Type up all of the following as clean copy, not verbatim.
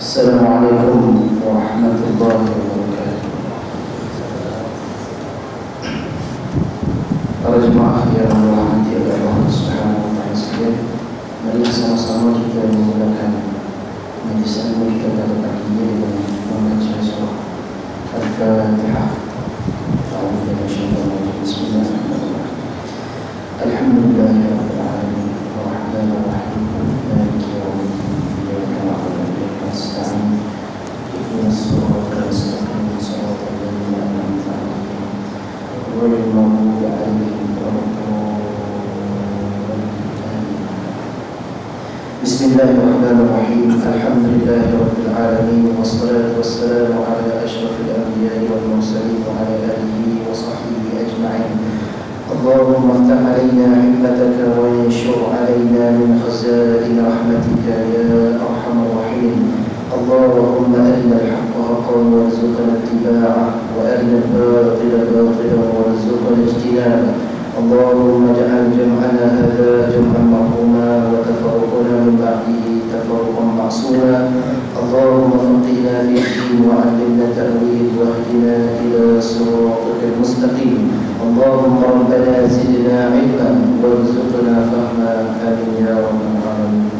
Assalamualaikum warahmatullahi wabarakatuh. Para jemaah yang dirahmati oleh Allah Subhanahu wa taala sekalian, mari sama-sama kita menggunakan majlis ilmu kita pada pagi ini dengan membaca surah Al-Fatihah. Bismillahirrahmanirrahim. Alhamdulillahirabbil alamin, arrahmanir rahim, maliki yaumiddin, iyyaka na'budu wa iyyaka nasta'in, ihdinas siratal mustaqim, siratal ladzina an'amta 'alaihim, ghairil maghdubi 'alaihim waladdallin. Bismillahirrahmanirrahim. Alhamdulillahirabbil alamin, wassalatu wassalamu ala asyrafil anbiya'i wal mursalin wa ala alihi wa sahbihi ajma'in. اللهم افتح علينا حكمتك وانشر علينا من خزائن رحمتك يا ارحم الراحمين. اللهم ارنا الحق حقا وارزقنا اتباعه وارنا الباطل باطلا وارزقنا اجتنابه. اللهم اجعل جمعنا هذا جمعا مرحوما وتفرقنا من بعده تفرقا معصوما. اللهم فقهنا في الدين وعلمنا التأويل واهدنا إلى صراطك المستقيم. اللهم ربنا زدنا علما وارزقنا فهما. آمين يا رب العالمين.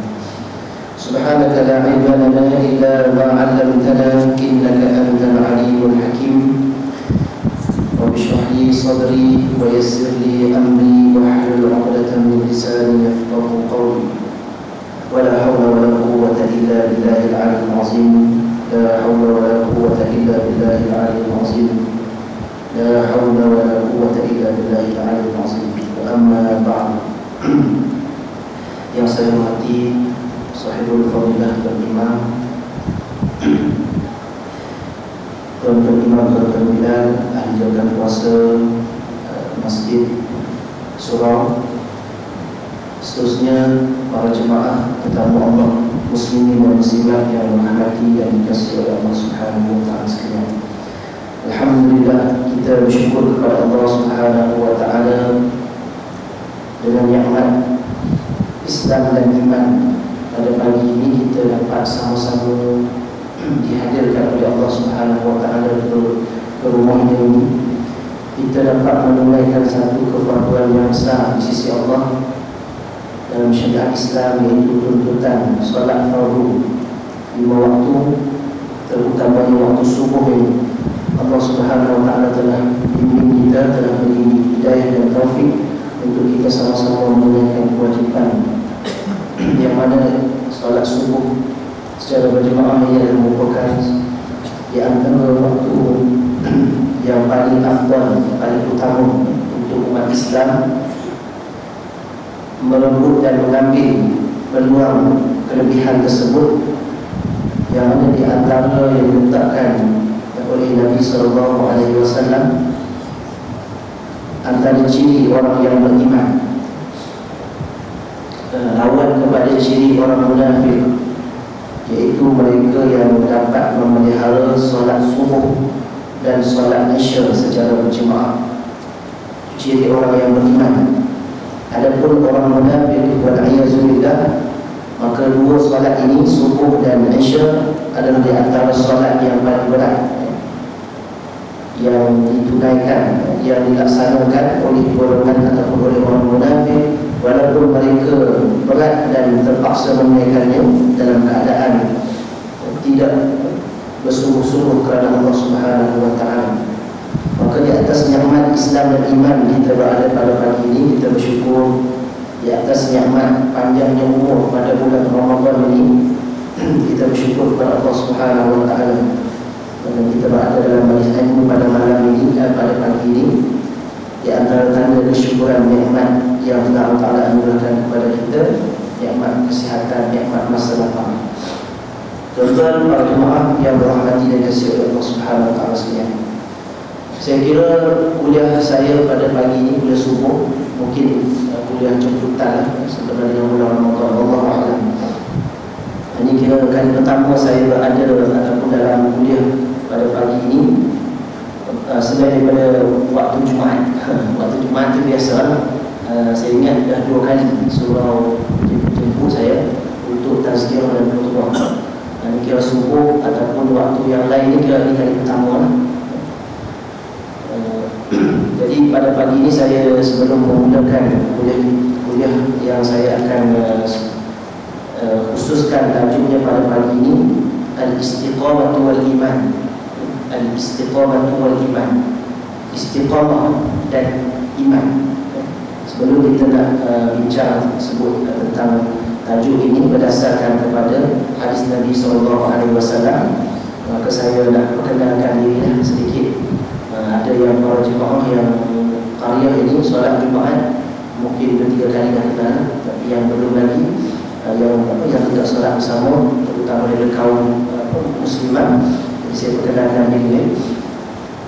سبحانك لا علم لنا إلا ما علمتنا إنك أنت العليم الحكيم. رب اشرح لي صدري ويسر لي أمري واحلل عقدة من لساني يفقهوا قولي. ولا حول ولا قوة إلا بالله العلي العظيم. لا حول ولا قوة إلا بالله العلي العظيم. لا حول ولا قوة إلا بالله العلي العظيم. وأما بعد. Yang saya hormati Sahibul Fadilah Tuan Imam, Tuan Imam, Tuan Bilal, ahli jaga kuasa Masjid Surau, seterusnya para jemaah tetamu Allah, muslimin dan muslimat yang dirahmati dan dikasihi oleh Allah Subhanahu wa taala sekalian. Alhamdulillah, kita bersyukur kepada Allah Subhanahu wa taala dengan nikmat Islam dan iman. Pada pagi ini kita dapat sama-sama dihadirkan oleh Allah Subhanahu wa taala ke rumahnya ini. Kita dapat menunaikan satu kefarduan yang besar di sisi Allah dalam syariat Islam, iaitu tuntutan solat fardu 5 waktu, terutamanya waktu subuh ini. Allah Subhanahu wa taala telah bimbing kita, telah beri hidayah dan taufik untuk kita sama-sama menunaikan kewajipan yang mana solat subuh secara berjemaah ialah merupakan di antara waktu yang paling afdal, paling utama untuk umat Islam merebut dan mengambil peluang kelebihan tersebut, yang mana di antara yang diletakkan oleh Nabi SAW antara ciri orang yang beriman, lawan kepada ciri orang munafik, iaitu mereka yang dapat memelihara solat subuh dan solat isya secara berjemaah. Ciri orang yang beriman. Adapun orang munafik wal'iyazulillah, maka dua solat ini, subuh dan isya, adalah di antara solat yang paling berat yang ditunaikan, yang dilaksanakan oleh golongan ataupun oleh orang munafik, walaupun mereka berat dan terpaksa menunaikannya dalam keadaan tidak bersungguh-sungguh kerana Allah Subhanahu wa taala. Maka di atas nikmat Islam dan iman kita berada pada pagi ini, kita bersyukur di atas nikmat panjangnya umur pada bulan Ramadan ini. Kita bersyukur kepada Allah Subhanahu wa taala kerana kita berada dalam majlis ilmu pada malam ini, pada pagi ini. Di antara tanda kesyukuran nikmat yang Allah Taala anugerahkan kepada kita, nikmat kesihatan, nikmat masa lapang. Tuan-tuan para jemaah yang dirahmati dan dikasihi oleh Allah Subhanahu wa taala sekalian, saya kira kuliah saya pada pagi ini, kuliah subuh, mungkin kuliah jemputan sebenarnya bulan Ramadan, Allah a'lam. Ini kira kali pertama saya berada ataupun dalam kuliah pada pagi ini selain daripada waktu Jumaat. Waktu Jumaat itu biasa, saya ingat dah 2 kali surau jemput saya untuk tazkirah dan khutbah. Ini kira subuh ataupun waktu yang lain, ini kira kali pertama lah. Jadi pada pagi ini saya sebelum memulakan kuliah yang saya akan khususkan tajuknya pada pagi ini, Al-Istiqamah wal Iman. Al-Istiqamah wal Iman, istiqamah dan iman. Sebelum kita nak bincang sebut tentang tajuk ini berdasarkan kepada hadis Nabi SAW, maka saya nak perkenalkan diri sedikit. Ada yang para jemaah yang karya ini solat Jumaat mungkin 3 kali dah kenal, tapi yang belum lagi yang tidak solat bersama, terutama dari kaum musliman. Jadi saya perkenalkan diri.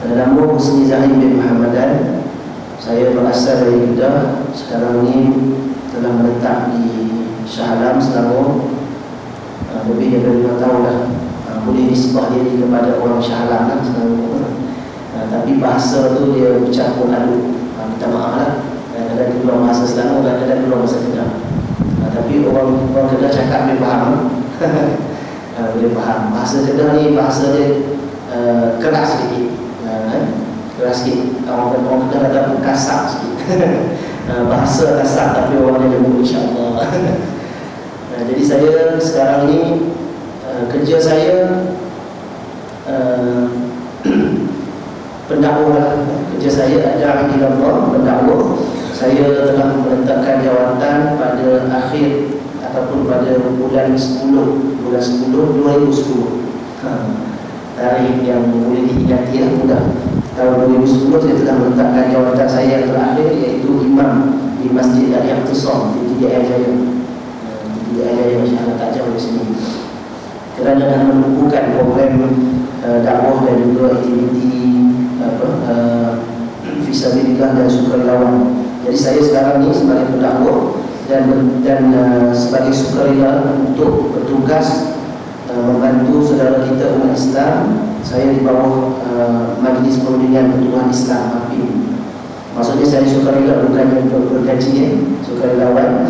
Nama Husni Zaim bin Muhammadan. Saya berasal dari Kedah. Sekarang ini telah menetap di Shah Alam selama lebih dari 5 tahun dah. Boleh nisbah diri kepada orang Shah Alam lah selama. Tapi bahasa tu dia bercampur aduk. Minta maaf lah, kadang-kadang keluar bahasa Selangor, kadang-kadang keluar bahasa Kedah. Tapi orang Kedah cakap boleh faham. Boleh faham. Bahasa Kedah ni bahasa dia keras sikit. Keras sikit. Orang Kedah kata kasar sikit. Bahasa kasar tapi orang dia lembut, insyaAllah. Jadi saya sekarang ni kerja saya pendakwah. Kerja saya adalah pendakwah. Saya telah meletakkan jawatan pada akhir ataupun pada bulan 10 2010. Tarikh yang boleh diingati lah mudah. Tahun 2010 saya telah meletakkan jawatan saya yang terakhir, iaitu imam di Masjid Al-Iqtisam di Tiga Jaya. Tiga Jaya insya-Allah tak jauh dari sini. Kerana nak menumpukan program dakwah dan juga aktiviti fisabilillah dan sukarelawan. Jadi saya sekarang ni sebagai pendakwah dan sebagai sukarela untuk bertugas membantu saudara kita umat Islam. Saya di bawah Majlis Perundingan Pertubuhan Islam MAPIM. Maksudnya saya sukarela bukannya bergaji, sukarelawan.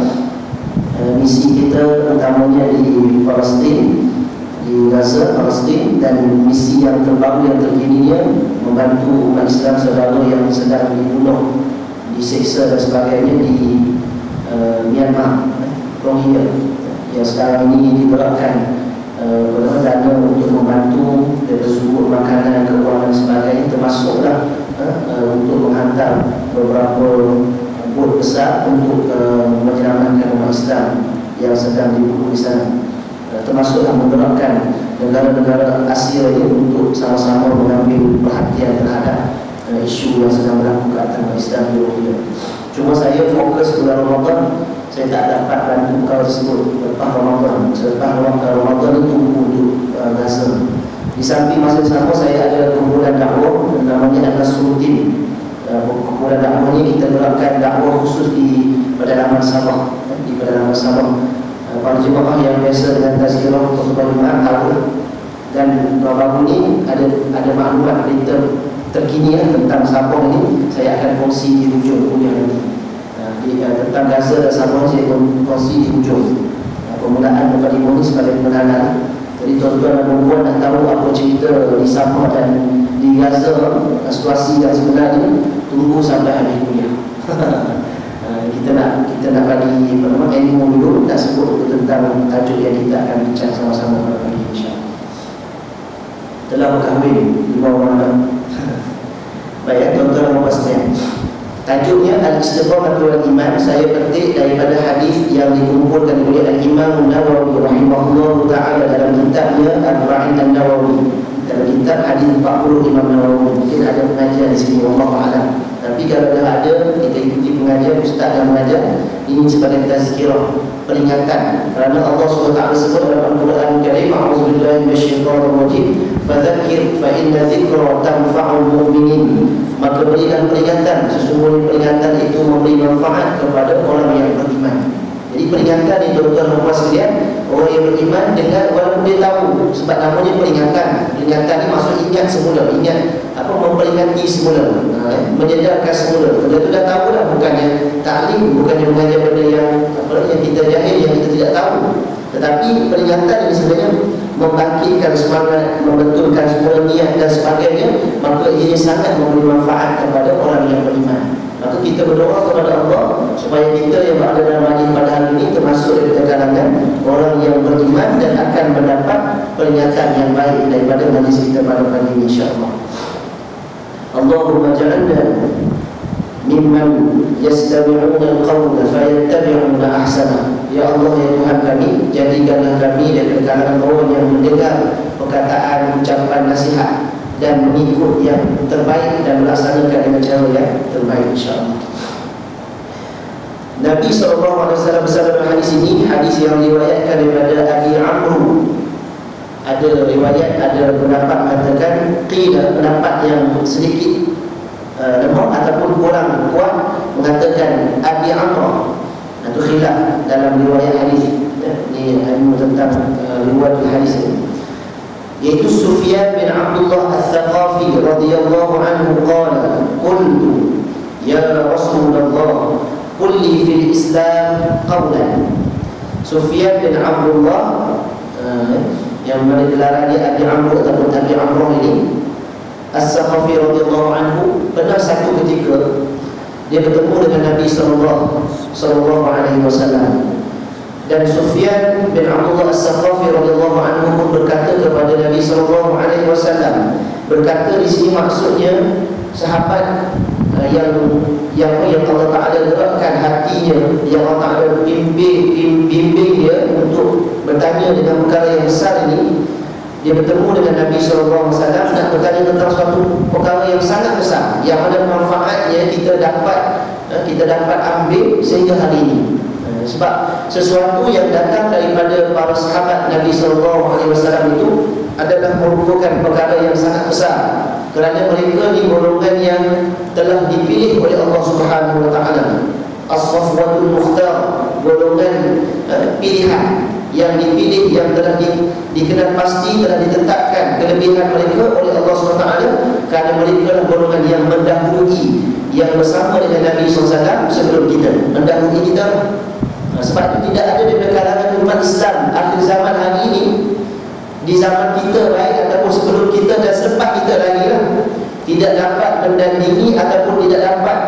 Misi kita utamanya di Palestin, di Gaza, Palestin, dan misi yang terbaru yang terkininya membantu umat Islam saudara yang sedang dibunuh, diseksa dan sebagainya di Myanmar, Rohingya, yang sekarang ini digerakkan dana untuk membantu dari sumber makanan, keuangan dan sebagainya, termasuklah untuk menghantar beberapa bot besar untuk menyelamatkan umat Islam yang sedang dibunuh di sana. Termasuklah menggerakkan negara-negara Asia ini untuk sama-sama mengambil perhatian terhadap isu yang sedang berlaku ke atas Islam di Rohingya. Cuma saya fokus bulan Ramadan, saya tak dapat bantu kau tersebut lepas Ramadan. Selepas Ramadan itu untuk Gaza. Di samping masa sama saya ada kumpulan dakwah namanya An-Nasruddin. Kumpulan dakwah ini kita gerakkan dakwah khusus di pedalaman Sabah. Di pedalaman Sabah, para jemaah yang biasa dengan tazkirah khutbah Jumaat tahu. Dan baru ni ada maklumat berita terkini tentang Sabah ini, saya akan kongsi di hujung kuliah nanti. Tentang Gaza dan Sabah saya kongsi di hujung. Penggunaan mukadimah ini sebagai pengenalan. Jadi tuan-tuan dan puan nak tahu apa cerita di Sabah dan di Gaza, situasi yang sebenarnya, tunggu sampai habis kuliah. Kita nak bagi ilmu dulu, nak sebut tentang tajuk yang kita akan bincang sama-sama pada pagi insya-Allah. Telah berkahwin di bawah mana? Baik, tuan-tuan dan puan sekalian. Tajuknya Al-Istiqamah wal Iman. Saya petik daripada hadis yang dikumpulkan oleh Al-Imam Nawawi rahimahullah taala dalam kitabnya Arba'in An-Nawawi. Dalam kitab hadis 40 Imam Nawawi. Mungkin ada pengajian di sini, wallahu a'lam. Tapi kalau dah ada, kita ikuti pengajian ustaz yang mengajar. Ini sebagai tazkirah, peringatan. Kerana Allah SWT sebut dalam Al-Quran Karim, a'udzubillahi minasyaitonir rajim, fadzakir fa inna dzikra tanfa'ul mu'minin. Maka berikan peringatan, sesungguhnya peringatan itu memberi manfaat kepada orang yang beriman. Jadi peringatan itu tuan-tuan dan puan sekalian, orang yang beriman dengar walaupun dia tahu, sebab namanya peringatan. Peringatan ni maksud ingat semula, memperingati semula, menyedarkan semula. Benda tu dah tahu dah, bukannya ta'lim, bukannya mengajar benda yang kita jahil, yang kita tidak tahu. Tetapi peringatan ini sebenarnya membangkitkan semangat, membetulkan semua niat dan sebagainya, maka ia sangat memberi manfaat kepada orang yang beriman. Maka kita berdoa kepada Allah supaya kita yang berada dalam majlis pada hari ini termasuk daripada kalangan orang yang beriman dan akan mendapat peringatan yang baik daripada majlis kita pada pagi ini, insya-Allah. Allahumma ja'alna mimman yastami'una al-qawla fayattabi'una ahsana. Ya Allah, ya Tuhan kami, jadikanlah kami daripada kalangan orang yang mendengar perkataan, ucapan, nasihat dan mengikut yang terbaik dan melaksanakan dengan cara yang terbaik, insya-Allah. Nabi SAW bersabda dalam hadis ini, hadis yang diriwayatkan daripada Abi Amr. Ada riwayat, ada pendapat mengatakan qila, pendapat yang sedikit lemah ataupun kurang kuat mengatakan Abi Amr. Itu khilaf dalam riwayat hadis ini, tentang riwayat hadis ini, yaitu Sufyan bin Abdullah Al-Thaqafi radhiyallahu anhu qala qultu ya Rasulullah qul li fil Islam qawlan. Sufyan bin Abdullah yang mana gelaran dia Abi Amr ataupun Abi Amr ini Al-Thaqafi radhiyallahu anhu, pernah satu ketika dia bertemu dengan Nabi sallallahu alaihi wasallam. Dan Sufyan bin Abdullah As-Saqafi radhiyallahu anhu pun berkata kepada Nabi sallallahu alaihi wasallam. Berkata di sini maksudnya sahabat yang Allah Taala gerakkan hatinya, yang Allah Taala bimbing dia untuk bertanya dengan perkara yang besar ini. Dia bertemu dengan Nabi sallallahu alaihi wasallam nak bertanya tentang suatu perkara yang sangat besar, yang ada manfaatnya kita dapat ambil sehingga hari ini. Sebab sesuatu yang datang daripada para sahabat Nabi sallallahu alaihi wasallam itu adalah merupakan perkara yang sangat besar, kerana mereka ni golongan yang telah dipilih oleh Allah Subhanahu wa taala. As-Safwatul Mukhtar, golongan pilihan yang dipilih, yang telah dikenal pasti, telah ditetapkan kelebihan mereka oleh Allah SWT, kerana mereka adalah golongan yang mendahului, yang bersama dengan Nabi SAW sebelum kita, mendahului kita. Sebab itu tidak ada di kalangan umat Islam akhir zaman hari ini, di zaman kita baik ataupun sebelum kita dan selepas kita lagi lah, tidak dapat mendandingi ataupun tidak dapat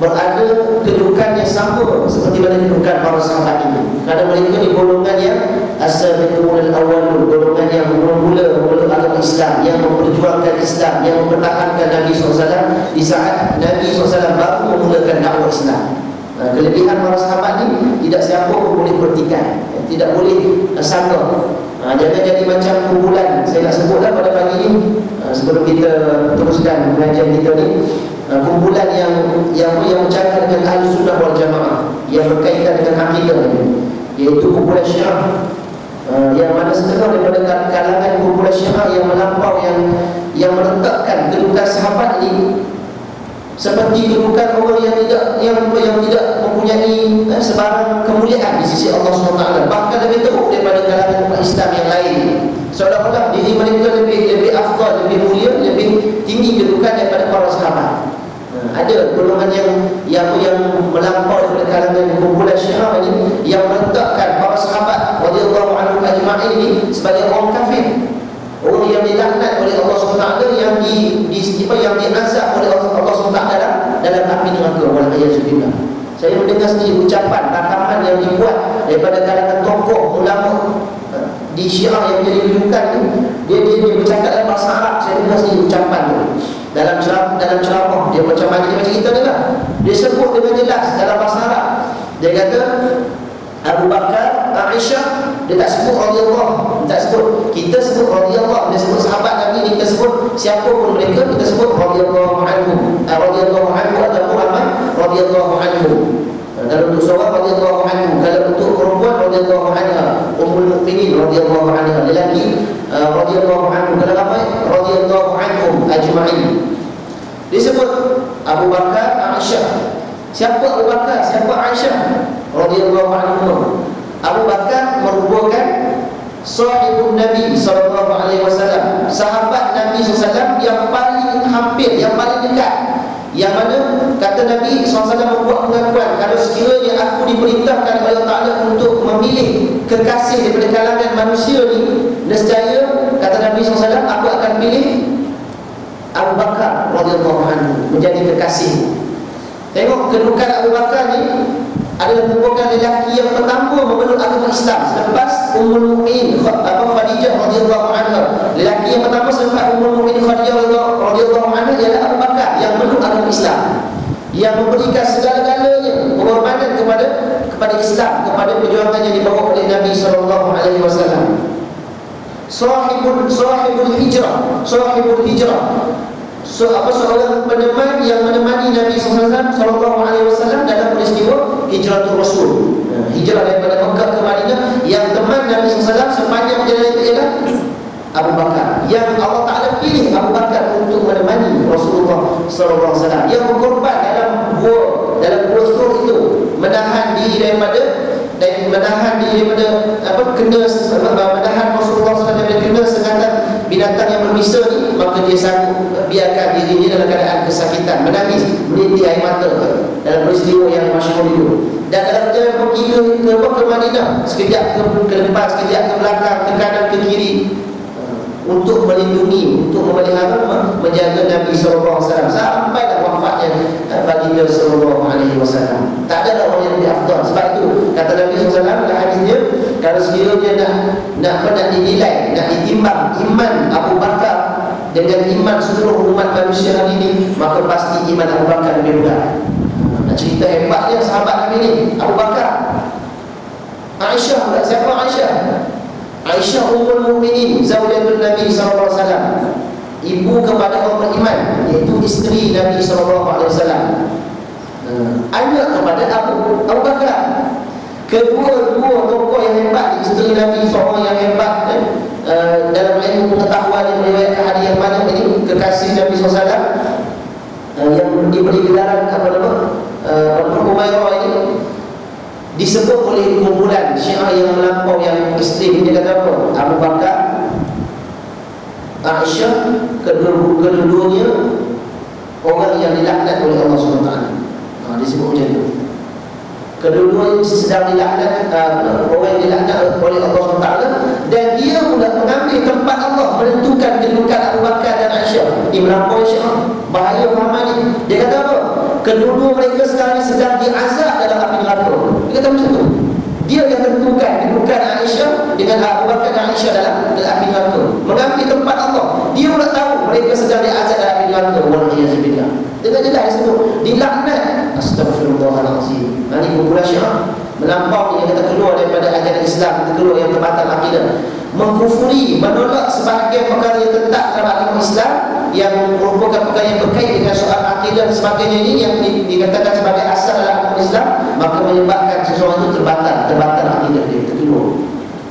berada kedudukan yang sama seperti mana kedudukan para sahabat ini. Kerana mereka di golongan yang as-sabiqun al-awwalun, golongan yang mula agama Islam, yang memperjuangkan Islam, yang mempertahankan Nabi SAW di saat Nabi SAW baru memulakan dakwah Islam. Kelebihan para sahabat ni tidak siapa pun boleh bertikai, tidak boleh sanggah. Jangan jadi macam kumpulan, saya nak sebutlah pada pagi ini sebelum kita teruskan pengajian kita ni, kumpulan yang bercakap dengan ahli sunnah wal jamaah, yang berkaitan dengan akidah, iaitu kumpulan Syiah, yang mana setengah daripada kalangan kumpulan Syiah yang melampau, yang meletakkan kedudukan sahabat ini seperti kedudukan orang yang tidak mempunyai sebarang kemuliaan di sisi Allah SWT, bahkan lebih teruk daripada kalangan umat Islam yang lain. Seolah-olah diri mereka lebih afdal, lebih mulia, lebih tinggi kedudukan daripada para sahabat. Ada golongan yang melampau daripada kalangan kumpulan Syiah ini, yang meletakkan para sahabat radhiyallahu anhum ajma'in ini sebagai orang kafir, orang yang dilaknat oleh Allah SWT, yang diazab oleh Allah SWT dalam api neraka. Walhamdulillah. Saya mendengar sendiri ucapan, rakaman yang dibuat daripada kalangan tokoh ulama di Syiah yang jadi rujukan ni. Dia bercakap dalam bahasa Arab. Saya dengar sendiri ucapan tu dalam ceramah dia, macam kita dengar. Dia sebut dengan jelas dalam bahasa Arab. Dia kata Abu Bakar, Aisyah, dia tak sebut radhiyallahu, tak sebut. Kita sebut radhiyallahu, dia sebut sahabat Nabi ni, kita sebut siapa pun mereka, kita sebut radhiyallahu anhu, radhiyallahu anhu ataupun Muhammad radhiyallahu anhu. Kalau untuk seorang radhiyallahu anhu, kalau untuk perempuan radhiyallahu anha, ummul mukminin radhiyallahu anha, lelaki radhiyallahu anhu, kalau ramai radhiyallahu anhum ajma'in. Dia sebut Abu Bakar, Aisyah. Siapa Abu Bakar, siapa Aisyah radhiyallahu anhu? Abu Bakar merupakan sahibun Nabi sallallahu alaihi wasallam, sahabat Nabi sallallahu alaihi wasallam yang paling hampir, yang paling dekat yang mana kata Nabi SAW membuat pengakuan, kalau sekiranya aku diperintahkan oleh Allah Ta'ala untuk memilih kekasih daripada kalangan manusia ni, nescaya kata Nabi SAW, aku akan pilih Abu Bakar radhiyallahu anhu menjadi kekasih. Tengok kedudukan Abu Bakar ni adalah merupakan lelaki yang pertama memeluk agama Islam selepas Ummul Mukminin Khadijah radhiyallahu anha. Lelaki yang pertama selepas Ummul Mukminin Khadijah radhiyallahu anha ialah Abu Bakar yang memeluk agama Islam, yang memberikan segala-galanya pengorbanan kepada Islam, kepada perjuangan yang dibawa oleh Nabi sallallahu alaihi wasallam. Sahibul hijrah, seorang peneman yang menemani Nabi sallallahu alaihi wasallam dalam peristiwa Hijratul Rasul. Hijrah daripada Mekah ke Madinah, yang teman Nabi sallallahu sepanjang perjalanan itu ialah Abu Bakar, yang Allah Ta'ala pilih Abu Bakar untuk menemani Rasulullah sallallahu alaihi wasallam, yang berkorban dalam gua Sur itu, menahan diri daripada menahan Rasulullah SAW daripada kena sengatan binatang yang berbisa ni, maka dia sanggup biarkan dirinya dalam keadaan kesakitan, menangis, meniti air mata dalam peristiwa yang masyhur itu. Dan dalam perjalanan pergi ke Madinah, sekejap ke depan, sekejap ke belakang, ke kanan, ke kiri, untuk melindungi, untuk memelihara, menjaga Nabi SAW sampailah wafatnya baginda sallallahu alaihi wasallam. Tak ada orang yang lebih afdal. Sebab itu kata Nabi SAW dalam hadisnya, kalau sekiranya nak dinilai, nak ditimbang iman Abu Bakar dengan iman seluruh umat manusia hari ini, maka pasti iman Abu Bakar lebih berat. Nak cerita hebatnya sahabat Nabi ni, Abu Bakar. Aisyah pula, siapa Aisyah? Aisyah Ummul Mukminin, zaujatul Nabi sallallahu alaihi wasallam, ibu kepada orang beriman, iaitu isteri Nabi sallallahu alaihi wasallam, anak kepada Abu Bakar. Kedua tokoh yang hebat, isteri Nabi, seorang yang hebat dalam ilmu pengetahuan yang meriwayatkan hadis yang banyak ini, kekasih Nabi sallallahu alaihi wasallam, yang diberi gelaran Humairah ini, disebut oleh kumpulan Syiah yang melampau, yang ekstrim. Dia kata apa? Abu Bakar, Aisyah, kedua-duanya orang yang dilaknat oleh Allah SWT. Disebut macam itu. Kedua-duanya sedang dilaknat, orang yang dilaknat oleh Allah SWT, dan dia pula mengambil tempat Allah, menentukan kedudukan Abu Bakar dan Aisyah. Dia melampaui Syiah. Bahaya fahaman ni. Dia kata apa? Kedua-dua mereka sekarang sedang diazab dalam api neraka. Dia kata macam tu. Dia yang tentukan kedudukan Aisyah dengan Abu Bakar dan Aisyah dalam api neraka, mengambil tempat Allah. Dia pula tahu mereka sedang diazab dalam api neraka. Wallahu dengan jelas disebut dilaknat. Astagfirullahalazim. Ini kumpulan Syiah melampau yang kata keluar daripada ajaran Islam, kata keluar yang terbatal akidah, mengkufuri, menolak sebahagian perkara yang tetap dalam agama Islam, yang merupakan perkara yang berkait dengan soal akidah dan sebagainya ini, yang dikatakan sebagai asal dalam agama Islam, maka menyebabkan seseorang itu terbatal akidah dia, terkeluar.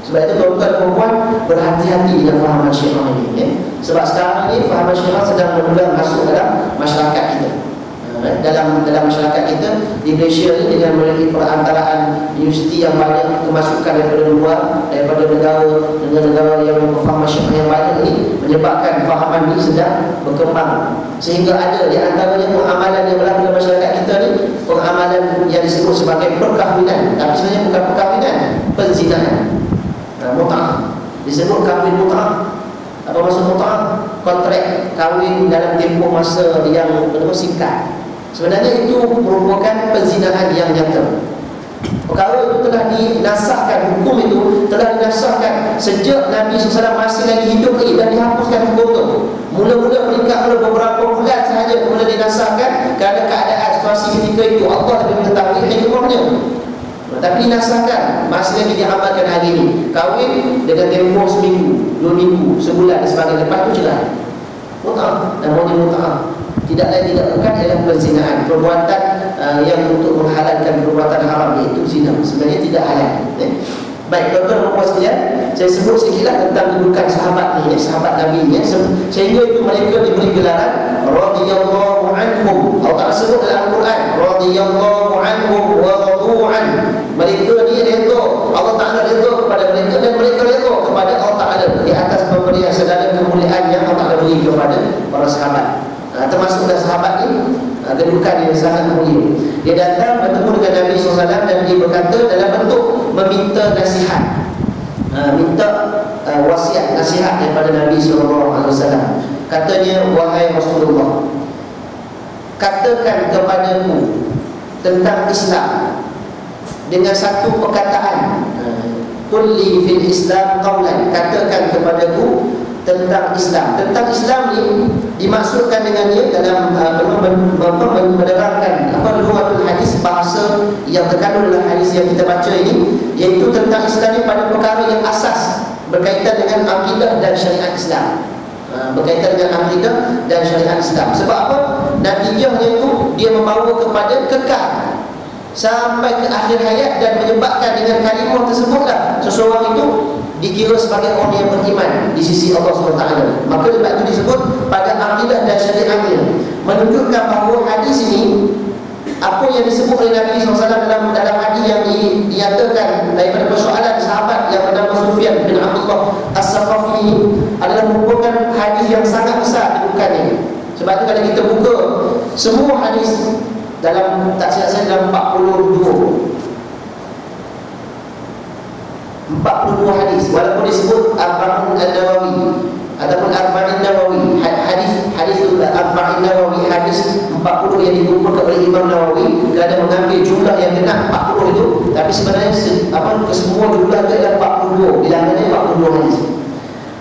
Sebab itu tuan-tuan dan puan, berhati-hati dengan fahaman Syiah ini, ya. Sebab sekarang ini fahaman Syiah sedang menular masuk dalam masyarakat kita. Dalam masyarakat kita di Malaysia ini, dengan memiliki perantaraan universiti yang banyak, kemasukan daripada luar, daripada negara-negara yang memfahami Syiah yang banyak ini, menyebabkan fahaman ini sedang berkembang, sehingga ada di antaranya pengamalan yang berlaku dalam masyarakat kita ni, pengamalan yang disebut sebagai perkahwinan, tapi sebenarnya bukan perkahwinan, penzinahan, mut'ah. Disebut kahwin mut'ah. Apa maksud mut'ah? Kontrak kahwin dalam tempoh masa yang singkat. Sebenarnya itu merupakan penzinahan yang nyata. Perkara itu telah dinasahkan, hukum itu telah dinasahkan sejak Nabi SAW masih lagi hidup lagi, dan dihapuskan hukum itu. Mula-mula meningkat oleh beberapa bulan sahaja, kemudian dinasahkan kerana keadaan situasi ketika itu. Allah lebih mengetahui hikmahnya. Tapi dinasahkan, masih lagi diamalkan hari ini. Kahwin dengan tempoh seminggu, 2 minggu, sebulan dan sebagainya. Lepas itu cerai. Mut'ah, namanya mut'ah. Tidak lain tidak bukan ialah perzinahan, perbuatan yang untuk menghalalkan perbuatan haram, iaitu zina. Sebenarnya tidak halal. Baik, tuan-tuan dan puan sekalian, saya sebut sedikitlah tentang kedudukan sahabat ni, sahabat Nabi ni, sehingga itu mereka diberi gelaran radhiyallahu anhum. Allah Ta'ala sebut dalam Al-Quran, radhiyallahu anhum wa radu'an. Mereka ni redha, Allah Ta'ala redha kepada mereka, dan mereka redha kepada Allah Ta'ala di atas pemberian segala kemuliaan yang Allah Ta'ala beri kepada para sahabat. Termasuklah sahabat ni kedudukan yang sangat mulia. Dia datang bertemu dengan Nabi SAW dan dia berkata dalam bentuk meminta nasihat, minta wasiat nasihat daripada Nabi SAW. Katanya, wahai Rasulullah, katakan kepadaku tentang Islam dengan satu perkataan. Qulli fil Islam qawlan, katakan kepadaku tentang Islam. Tentang Islam ni dimaksudkan dengannya dalam menerangkan luatul hadis, bahasa yang terkandung dalam hadis yang kita baca ini, iaitu tentang Islam ni pada perkara yang asas berkaitan dengan akidah dan syariat Islam. Berkaitan dengan akidah dan syariat Islam. Sebab apa? Natijahnya itu dia membawa kepada kekal sampai ke akhir hayat, dan menyebabkan dengan kalimah tersebutlah seseorang itu dikira sebagai orang yang beriman di sisi Allah SWT. Maka sebab itu disebut pada akidah dan syariatnya, menunjukkan bahawa hadis ini, apa yang disebut oleh Nabi SAW dalam hadis yang dinyatakan daripada persoalan sahabat yang bernama Sufyan bin Abdullah As-Saqafi ini, adalah merupakan hadis yang sangat besar kedudukannya. Sebab itu kalau kita buka semua hadis dalam, tak silap saya, dalam 42 hadis, walaupun disebut Arba'in Nawawi ataupun Arba'in Nawawi, hadis Arba'in Nawawi, hadis 40 yang dikumpulkan oleh Imam Nawawi, kerana mengambil jumlah yang kena 40 itu, tapi sebenarnya kesemua jumlah itu adalah 42, bilangannya 42 hadis.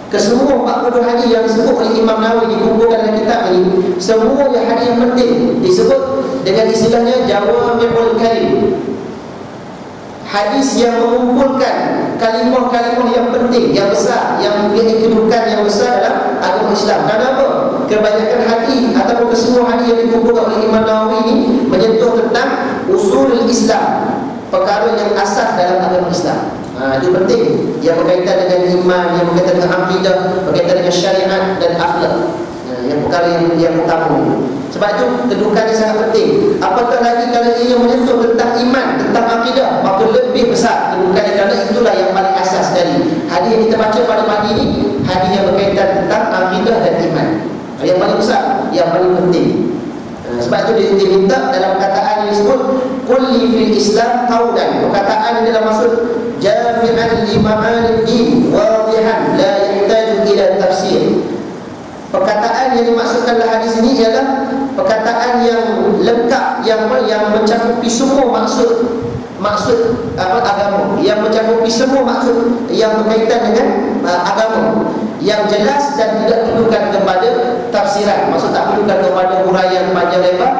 Kesemua 42 hadis yang disebut oleh Imam Nawawi dikumpulkan dalam kitab ini, semuanya hadis yang penting, disebut dengan istilahnya Jawami'ul Kalim, hadis yang mengumpulkan kalimah-kalimah yang penting, yang besar, yang mempunyai kedudukan yang besar dalam agama Islam. Kenapa? Kebanyakan hadis ataupun kesemua hadis yang dikumpulkan oleh Imam Nawawi ini menyentuh tentang usul Islam, perkara yang asas dalam agama Islam. Itu penting, yang berkaitan dengan iman, yang berkaitan dengan akidah, berkaitan dengan syariat dan akhlak, yang perkara yang utama. Sebab itu kedudukannya sangat penting. Apatah lagi kalau ia menyentuh tentang iman, tentang akidah, maka lebih besar kedudukannya, kerana itulah yang paling asas dari hadis yang kita baca pada pagi ini. Hadis yang berkaitan tentang akidah dan iman, yang paling besar, yang paling penting. Sebab itu diminta dalam perkataan yang disebut Qulli fil Islam qawlan. Perkataan ini dalam maksud jami'an li ma'anid din wadihan la yahtaju ila tafsir. Perkataan yang dimaksudkan dalam hadis ini ialah perkataan yang lengkap, yang mencakupi semua maksud agama, yang mencakupi semua maksud yang berkaitan dengan agama, yang jelas dan tidak perlukan kepada tafsiran. Maksud tak perlukan kepada huraian panjang lebar.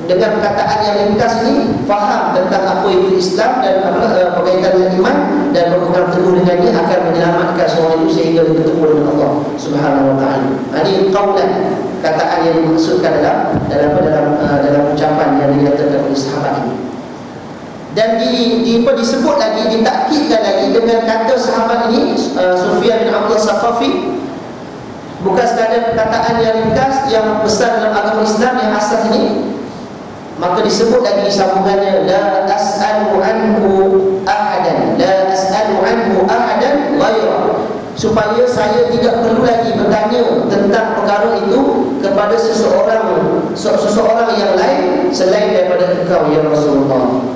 Dengan perkataan yang ringkas ini, faham tentang apa itu Islam dan berkaitan dengan iman, dan berpegang teguh dengannya akan menyelamatkan seorang itu sehingga bertemu dengan Allah Subhanahu Wa Taala. Ini qaulan, kataan yang dimaksudkan dalam ucapan yang dinyatakan oleh sahabat ini. Dan disebut lagi, ditakkidkan lagi dengan kata sahabat ini, Sufyan bin Abdullah As-Saqafi, bukan sekadar perkataan yang ringkas, yang besar dalam agama Islam, yang asas ini. Maka disebut lagi sambungannya, la as'alu anhu ahadan, la as'alu anhu ahadan ghairah, supaya saya tidak perlu lagi bertanya tentang perkara itu kepada seseorang yang lain selain daripada engkau ya Rasulullah.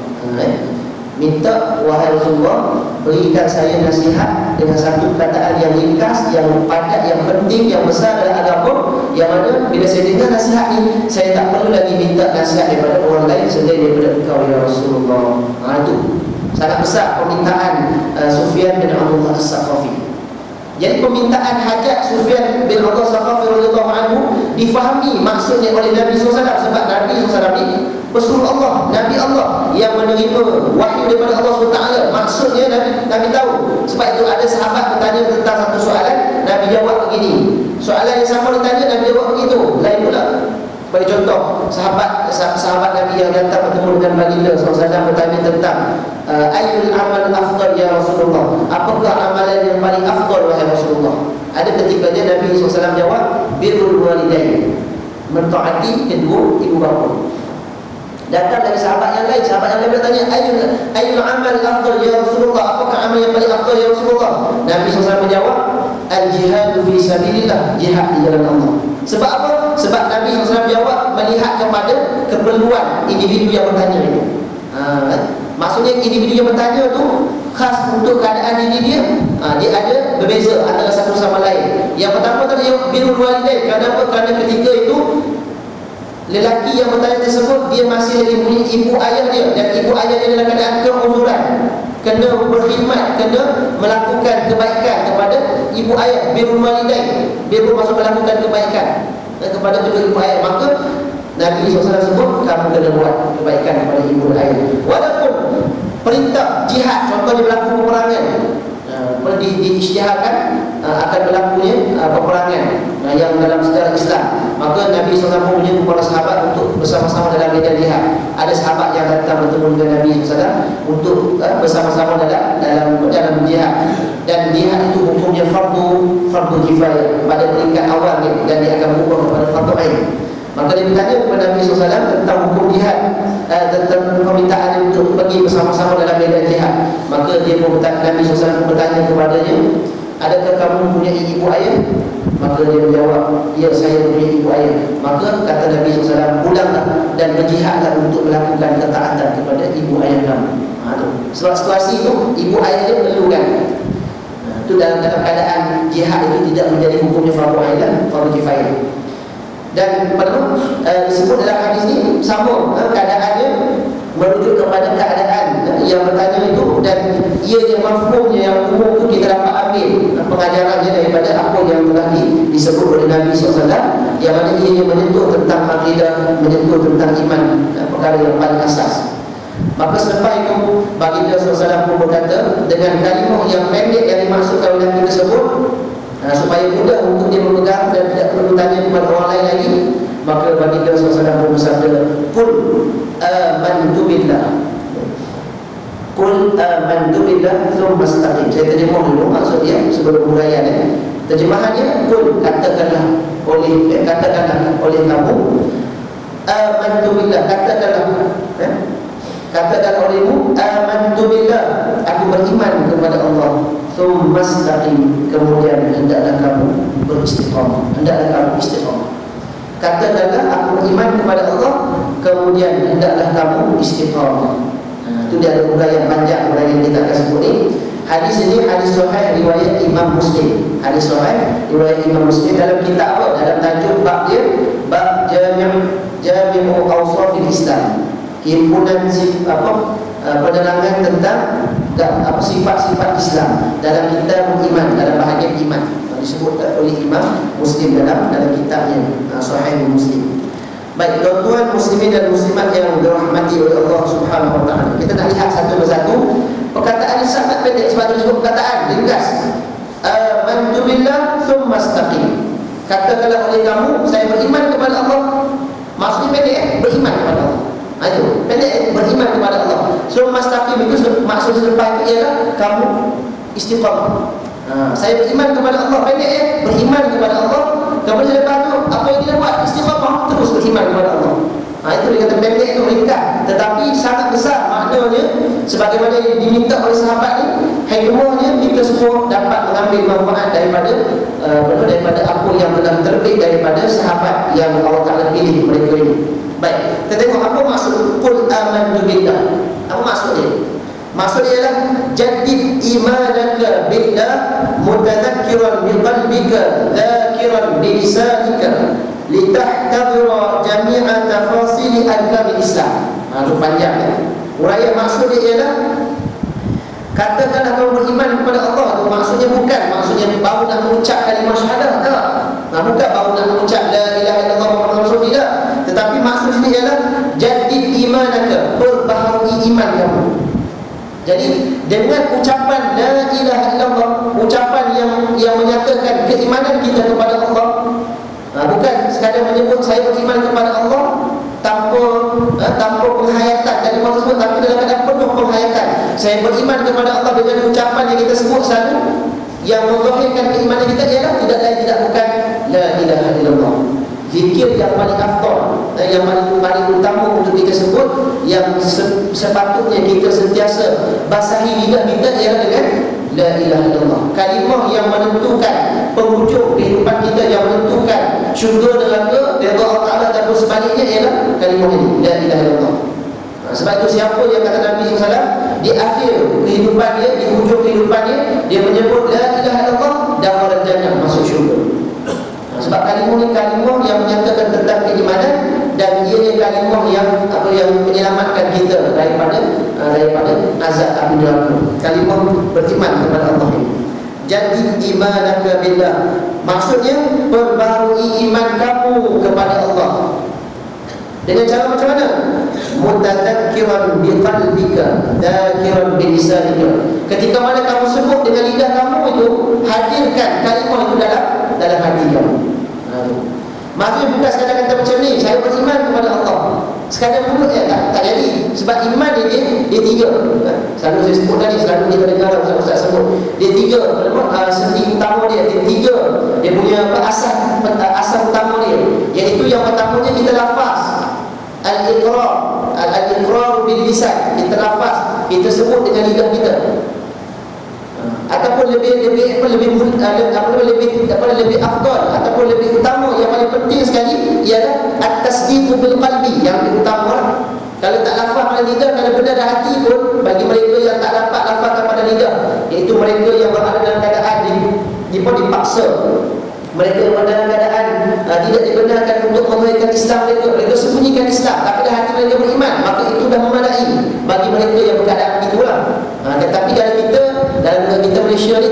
Minta, wahai Rasulullah, berikan saya nasihat dengan satu perkataan yang ringkas, yang padat, yang penting, yang besar dalam agama, yang mana bila saya dengar nasihat ini, saya tak perlu lagi minta nasihat daripada orang lain selain daripada engkau ya Rasulullah. Itu sangat besar permintaan Sufyan bin Abdullah As-Saqafi. Jadi permintaan hajat Sufyan bin Abdullah As-Saqafi radhiyallahu anhu difahami maksudnya oleh Nabi SAW, sebab Nabi SAW ini Rasul Allah, Nabi Allah yang menerima wahyu daripada Allah SWT. Maksudnya Nabi tahu. Sebab itu ada sahabat bertanya tentang satu soalan, Nabi jawab begini. Soalan yang sama ditanya, Nabi jawab begitu. Lain pula. Bagi contoh, sahabat Nabi yang datang bertemu dengan baginda SAW bertanya tentang ayyul amal afdal ya Rasulullah, apakah amalan yang paling afdal wahai Rasulullah? Ada ketikanya Nabi SAW jawab, birrul walidain, mentaati kedua ibu bapa. Datang dari sahabat yang lain bertanya, ayyul amal afdal ya Rasulullah, apakah amal yang paling afdal ya Rasulullah? Nabi SAW menjawab, al-jihadu fi sabilillah, jihad di jalan Allah. Sebab apa? Sebab Nabi SAW jawab melihat kepada keperluan individu yang bertanya itu. Maksudnya individu yang bertanya tu khas untuk keadaan diri dia. Dia ada berbeza antara satu sama lain. Yang pertama tadi birrul walidain. Kenapa? Kerana ketika itu lelaki yang bertanya tersebut dia masih lagi punya ibu ayah dia, dan ibu ayah dia dalam keadaan keuzuran, kena berkhidmat, kena melakukan kebaikan kepada ibu ayah. Birrul walidain, birrul maksud melakukan kebaikan kepada kedua ibu ayah. Maka Nabi SAW sebut kamu kena buat kebaikan kepada ibu ayah. Walaupun perintah jihad, contohnya berlaku peperangan, diisytiharkan akan berlakunya peperangan yang dalam sejarah Islam, maka Nabi SAW punya para sahabat untuk bersama-sama dalam medan jihad. Ada sahabat yang datang bertemu dengan Nabi SAW untuk bersama-sama dalam jihad. Dan jihad itu hukumnya fardu kifayah pada peringkat awal dia, dan dia akan berubah kepada fardu ain. Maka dia bertanya kepada Nabi SAW tentang hukum jihad, tentang permintaan untuk pergi bersama-sama dalam medan jihad. Maka dia pun Nabi SAW bertanya kepadanya, adakah kamu mempunyai ibu ayah? Maka dia menjawab, ya, saya mempunyai ibu ayah. Maka kata Nabi SAW, pulanglah dan berjihadlah untuk melakukan ketaatan kepada ibu ayah kamu. Sebab situasi itu ibu ayah dia perlukan. Itu dalam keadaan jihad itu tidak menjadi hukumnya fardu ain dan fardu kifayah. Dan perlu disebut dalam hadis ini sama keadaannya merujuk kepada keadaan yang bertanya itu, dan ianya mafhumnya yang umum itu kita dapat ambil pengajarannya daripada apa yang telah disebut oleh Nabi SAW, yang mana ianya menyentuh tentang akidah, menyentuh tentang iman, perkara yang paling asas. Maka selepas itu baginda SAW pun berkata dengan kalimah yang pendek yang dimaksudkan oleh Nabi tersebut, supaya mudah untuk dia memegang dan tidak perlu tanya kepada orang lain lagi, maka baginda SAW pun bersabda, Qul amantu billah, Qul amantu billah thumma istaqim. Saya terjemah dulu maksud dia sebelum huraian. Terjemahannya, Qul, katakanlah oleh kamu, amantu billah, katakanlah olehmu, amantu billah, aku beriman kepada Allah, thumma istaqim, kemudian hendaklah kamu beristiqamah, Katakanlah aku beriman kepada Allah, kemudian hendaklah kamu istiqamah. Itu dia ada uraian panjang, uraian yang kita akan sebut ni. Hadis ini hadis sahih riwayat Imam Muslim. Hadis sahih riwayat Imam Muslim dalam kitab apa? Dalam tajuk bab dia, bab Jami'u Awsafil Islam. Himpunan penerangan tentang sifat-sifat Islam dalam kitab iman, dalam bahagian iman, disebut oleh Imam Muslim dalam kitabnya Sahih Muslim. Baik, tuan-tuan muslimin dan muslimat yang dirahmati oleh Allah Subhanahu wa taala, kita nak lihat satu persatu. Perkataan ini sangat pendek sebab itu disebut perkataan ringkas. Amantu billah thumma istaqim. Katakanlah oleh kamu, saya beriman kepada Allah. Maksudnya pendek, beriman kepada Allah. Itu pendek, beriman kepada Allah. Thumma istaqim itu maksud selepas itu ialah kamu istiqamah. Saya beriman kepada Allah, pendek beriman kepada Allah. Kemudian lepas itu apa yang kita buat? Istiqamah, terus beriman kepada Allah. Itu dia kata pendek itu ringkas, tetapi sangat besar maknanya. Sebagaimana yang diminta oleh sahabat ni, hikmahnya kita semua dapat mengambil manfaat daripada apa yang telah terbit daripada sahabat yang Allah Ta'ala pilih mereka ini. Baik, kita tengok apa maksud Qul amantu billah. Apa maksud dia? Maksud dia ialah jaddid imanaka billah mutadhakkiran biqalbika dhakiran bilisanika litahtadira jami'a tafasili al-kamil Islam. Itu panjang ya. Uraian maksud dia ialah katakanlah kamu beriman kepada Allah. Itu maksudnya bukan maksudnya baru nak mengucap kalimah syahadah, tak. Bukan baru nak mengucap la ilaha illallah Muhammadur Rasulullah, tetapi maksud dia ialah jaddid imanaka, perbaharui iman kamu. Jadi dengan ucapan la ilaha illallah, ucapan yang menyatakan keimanan kita kepada Allah, bukan sekadar menyebut saya beriman kepada Allah tanpa penghayatan dari maksud tersebut, tapi dalam keadaan penuh penghayatan. Saya beriman kepada Allah dengan ucapan yang kita sebut selalu, yang menzahirkan keimanan kita ialah tidak lain tidak bukan la ilaha illallah. Zikir yang paling afdal, yang paling utama untuk kita sebut, yang sepatutnya kita sentiasa basahi lidah kita ialah dengan la ilaha illallah. Kalimah yang menentukan penghujung kehidupan kita, yang menentukan syurga, neraka, redha Allah Ta'ala ataupun sebaliknya ialah kalimah ini, la ilaha illallah. Sebab itu siapa yang kata Nabi SAW di akhir kehidupan dia, di hujung kehidupan dia menyebut la ilaha illallah, dakhala jannah, masuk syurga. Sebab kalimah ni kalimah yang menyatakan tentang keimanan, dan ianya kalimah yang menyelamatkan kita daripada azab api neraka. Kalimah beriman kepada Allah ini. Jadi imanaka billah, maksudnya perbarui iman kamu kepada Allah. Dengan cara macam mana? Mutadzakkiran biqalbika, dzakiran bilisanika. Ketika mana kamu sebut dengan lidah kamu itu, hadirkan kalimah itu dalam hati kamu. Maksudnya bukan sekadar kata macam ni, saya beriman kepada Allah, sekadar mulut tak jadi. Sebab iman dia tiga. Selalu saya sebut tadi, selalu kita dengar Ustaz sebut, dia tiga sendi utama dia tiga. Dia punya asas utama dia, iaitu yang pertamanya kita lafaz al-iqrar bil lisan, kita lafaz, kita sebut dengan lidah kita. Ataupun lebih afdal ataupun lebih utama, yang paling penting sekali ialah at-tasdiq bil qalbi, yang lebih utama. Kalau tak lafaz pada lidah, kalau benar dah hati pun, bagi mereka yang tak dapat lafazkan pada lidah, iaitu mereka yang berada dalam keadaan dipaksa, mereka yang berada dalam keadaan tidak dibenarkan untuk memulihkan Islam mereka sembunyikan Islam, tapi dah hati mereka beriman, maka itu dah memadai bagi mereka yang berkeadaan itulah. Tetapi dalam negara kita Malaysia ni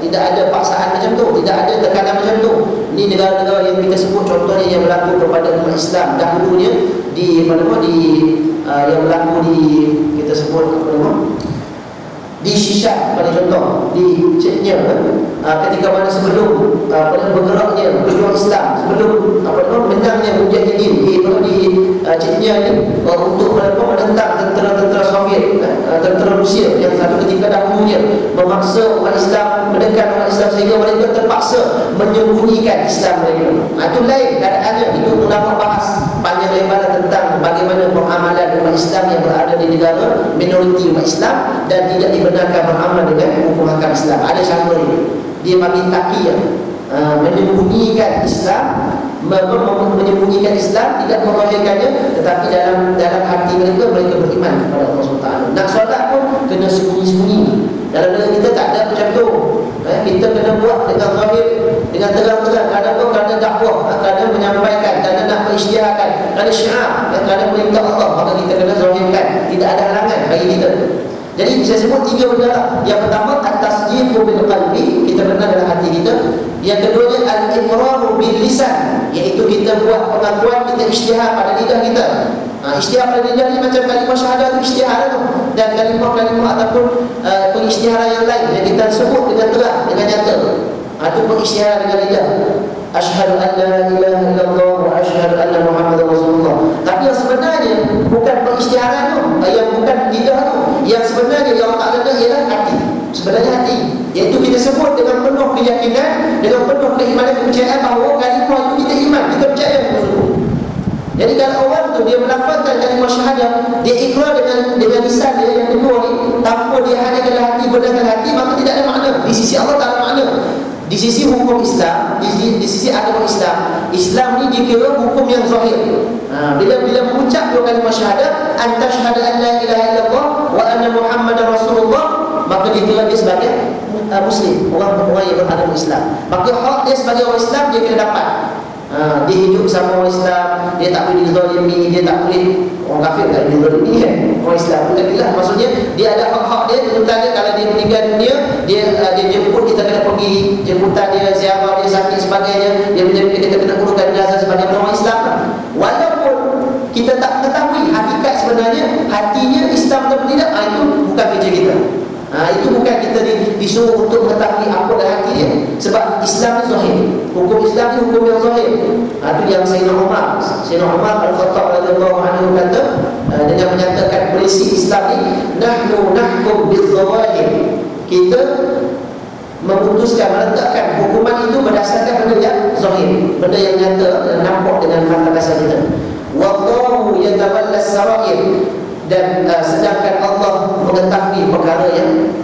tidak ada paksaan macam tu, tidak ada tekanan macam tu. Ini negara-negara yang kita sebut contohnya yang berlaku kepada umat Islam dahulunya yang berlaku di kita sebut di Shisha pada contoh, di Chechnya, ketika mana sebelum bergeraknya pejuang Islam, sebelum menangnya mujahidin di Chechnya ni untuk menentang tentera Soviet, tentera Rusia yang satu ketika dahulunya memaksa umat Islam, menekan umat Islam sehingga mereka terpaksa menyembunyikan Islam mereka. Itu lain keadaannya. Itu ulama bahas panjang lebar tentang bagaimana muamalah umat Islam yang berada di negara minoriti umat Islam dan tidak dibenarkan beramal dengan hukum hakam Islam. Ada cara dia bagi taqiyah, menyembunyikan Islam, menyembunyikan Islam, tidak mengzahirkannya, tetapi dalam hati mereka beriman kepada Allah SWT. Nak solat pun kena sembunyi-sembunyi. Dalam negara kita tak ada macam tu. Kita kena buat dengan zahir, dengan terang-terang. Kerana dakwah, kerana menyampaikan, kerana nak mengisytiharkan, kerana syiar, kerana perintah Allah, maka kita kena zahirkan. Tidak ada halangan bagi kita. Jadi saya sebut tiga benda lah. Yang pertama at-tasdiq bil qalbi, kita benar dalam hati kita. Yang keduanya al-iqrar bil lisan, iaitu kita buat pengakuan, kita isytihar pada lidah kita. Isytihar pada lidah ni macam kalimah syahadah tu isytihar tu, dan kalimah-kalimah ataupun pengisytiharan yang lain yang kita sebut dengan terang, dengan nyata. Itu pengisytiharan dengan lidah. Asyhadu an la ilaha illallah wa asyhadu anna Muhammadar Rasulullah. Tapi yang sebenarnya bukan pengisytiharan tu, yang bukan lidah tu. Yang sebenarnya yang Allah Ta'ala ialah hati. Sebenarnya hati, iaitu kita sebut dengan penuh keyakinan, dengan penuh keimanan, kepercayaan bahawa kalimah itu kita iman, kita percaya betul. Jadi kalau orang tu dia melafazkan kalimah syahadah, dia ikrar dengan lisan dia yang kedua ni, tanpa dia hadirkan hati, benarkan hati, maka tidak ada makna. Di sisi Allah tak ada makna. Di sisi hukum Islam, di sisi agama Islam ni dikira hukum yang zahir. Bila mengucap dua kalimah syahadah, anta syahada an la ilaha illallah wa anna Muhammadar Rasulullah, maka dikira dia sebagai muslim, orang yang beragama Islam. Maka hak dia sebagai orang Islam dia kena dapat. Dia hidup sama orang Islam, dia tak boleh dizalimi, dia tak boleh, orang kafir tak boleh dizalimi kan, orang Islam bukan bila. Maksudnya dia ada hak-hak dia, tentunya kalau dia meninggal dunia, dia jemput, kita kena pergi jemputan dia, ziarah dia, sakit sebagainya, dia menjadi kita kena urutkan jenazah sebagai orang Islam. Walaupun kita tak mengetahui hakikat sebenarnya hatinya Islam atau tidak, itu bukan kerja kita. Itu bukan kita disuruh untuk mengetahui apa dalam hati dia. Sebab Islam ni zahir, hukum Islam ni hukum yang zahir. Itu yang Sayyidina Umar Al-Khattab radhiyallahu anhu kata, dengan menyatakan prinsip Islam ni, nahnu nahkum bil-zawahir, kita memutuskan, meletakkan hukuman itu berdasarkan benda yang zahir, benda yang nyata, yang nampak dengan mata kasar kita. Wallahu yatawallas sarair, dan sedangkan Allah mengetahui perkara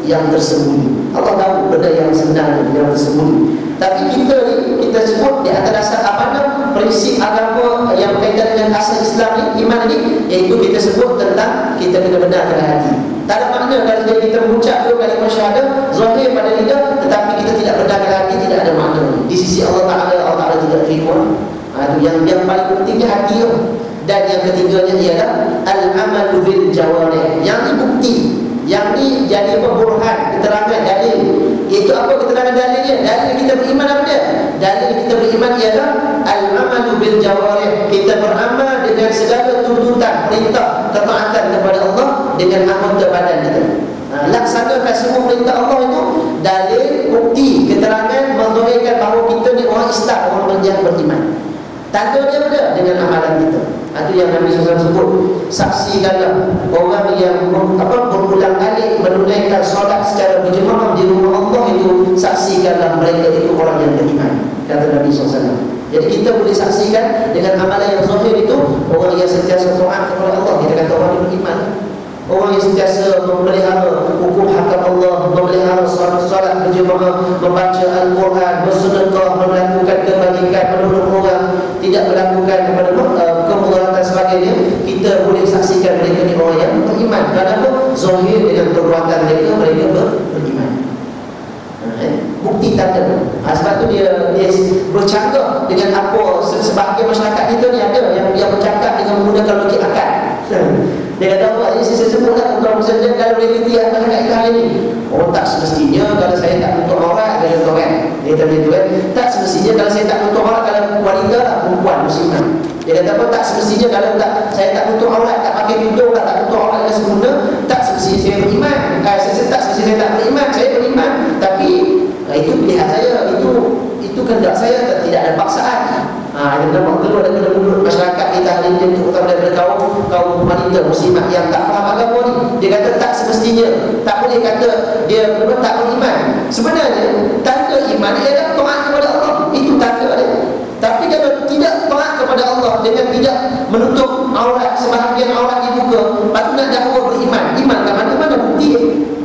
yang tersembunyi. Allah tahu benda yang sebenarnya, yang tersembunyi. Tapi kita ni, kita sebut di atas dasar amanah prinsip agama yang berkaitan dengan asal Islam ni, iman ni, iaitu kita sebut tentang kita kena benarkan hati. Tak ada makna kalau kita mengucap kalimah syahadah zahir pada lidah tetapi kita tidak benarkan hati, tidak ada makna. Di sisi Allah Ta'ala tidak terima. Itu yang paling pentingnya hati tu. Dan yang ketiganya ialah al-amalu bil jawarih. Yang ni bukti, yang ni jadi burhan, keterangan, dalil. Itu apa keterangan dalilnya? Dalil kita beriman apa dia? Dalil kita beriman ialah al-amalu bil jawarih. Kita beramal dengan segala tuntutan, perintah, ketaatan kepada Allah dengan anggota badan kita. Laksanakan semua perintah Allah itu dalil, bukti, keterangan menzahirkan bahawa kita ni orang Islam, orang yang beriman. Tanda dia ada dengan amalan kita. Itu yang Nabi SAW sebut, saksikanlah orang yang berulang kali menunaikan solat secara berjemaah di rumah Allah itu, saksikanlah mereka itu orang yang beriman, kata Nabi SAW. Jadi kita boleh saksikan dengan amalan yang zahir itu orang yang sentiasa taat kepada Allah. Kita kata orang yang beriman. Orang yang sentiasa memelihara hukum hakam Allah, memelihara solat berjemaah, membaca Al-Quran, bersedekah, melakukan kebajikan, menolong orang, tidak melakukan kemudaratan sebagainya. Kita boleh saksikan mereka ni orang yang beriman. Kenapa? Zahir dengan perbuatan mereka beriman. Bukti tanda. Sebab tu dia bercakap dengan apa sebahagian masyarakat kita ni ada yang bercakap dengan menggunakan logik akal. Dia kata apa? Saya sebutlah tuan Presiden dalam realiti masyarakat kita hari ni. Oh, tak semestinya kalau saya tak tutup aurat, dia kata kan. Dia kata macam tu kan. Tak semestinya kalau saya tak tutup aurat, kalau wanita lah, perempuan muslimah. Dia kata apa? Tak semestinya kalau saya tak tutup aurat, tak pakai tudung lah, tak tutup aurat dengan sempurna, tak semestinya saya beriman. Tak semestinya saya tak beriman, saya beriman. Tapi itu pilihan saya, itu kehendak saya, tidak ada paksaan. Yang nampak keluar daripada mulut masyarakat kita hari ini, terutama daripada kaum wanita muslimah yang tak faham agama ni. Dia kata tak semestinya, tak boleh kata dia tak beriman. Sebenarnya tanda iman ialah taat kepada Allah, itu tanda dia. Tapi kalau tidak taat kepada Allah dengan tidak menutup aurat, sebahagian aurat dibuka, patut nak dakwa beriman. Iman kat mana bukti?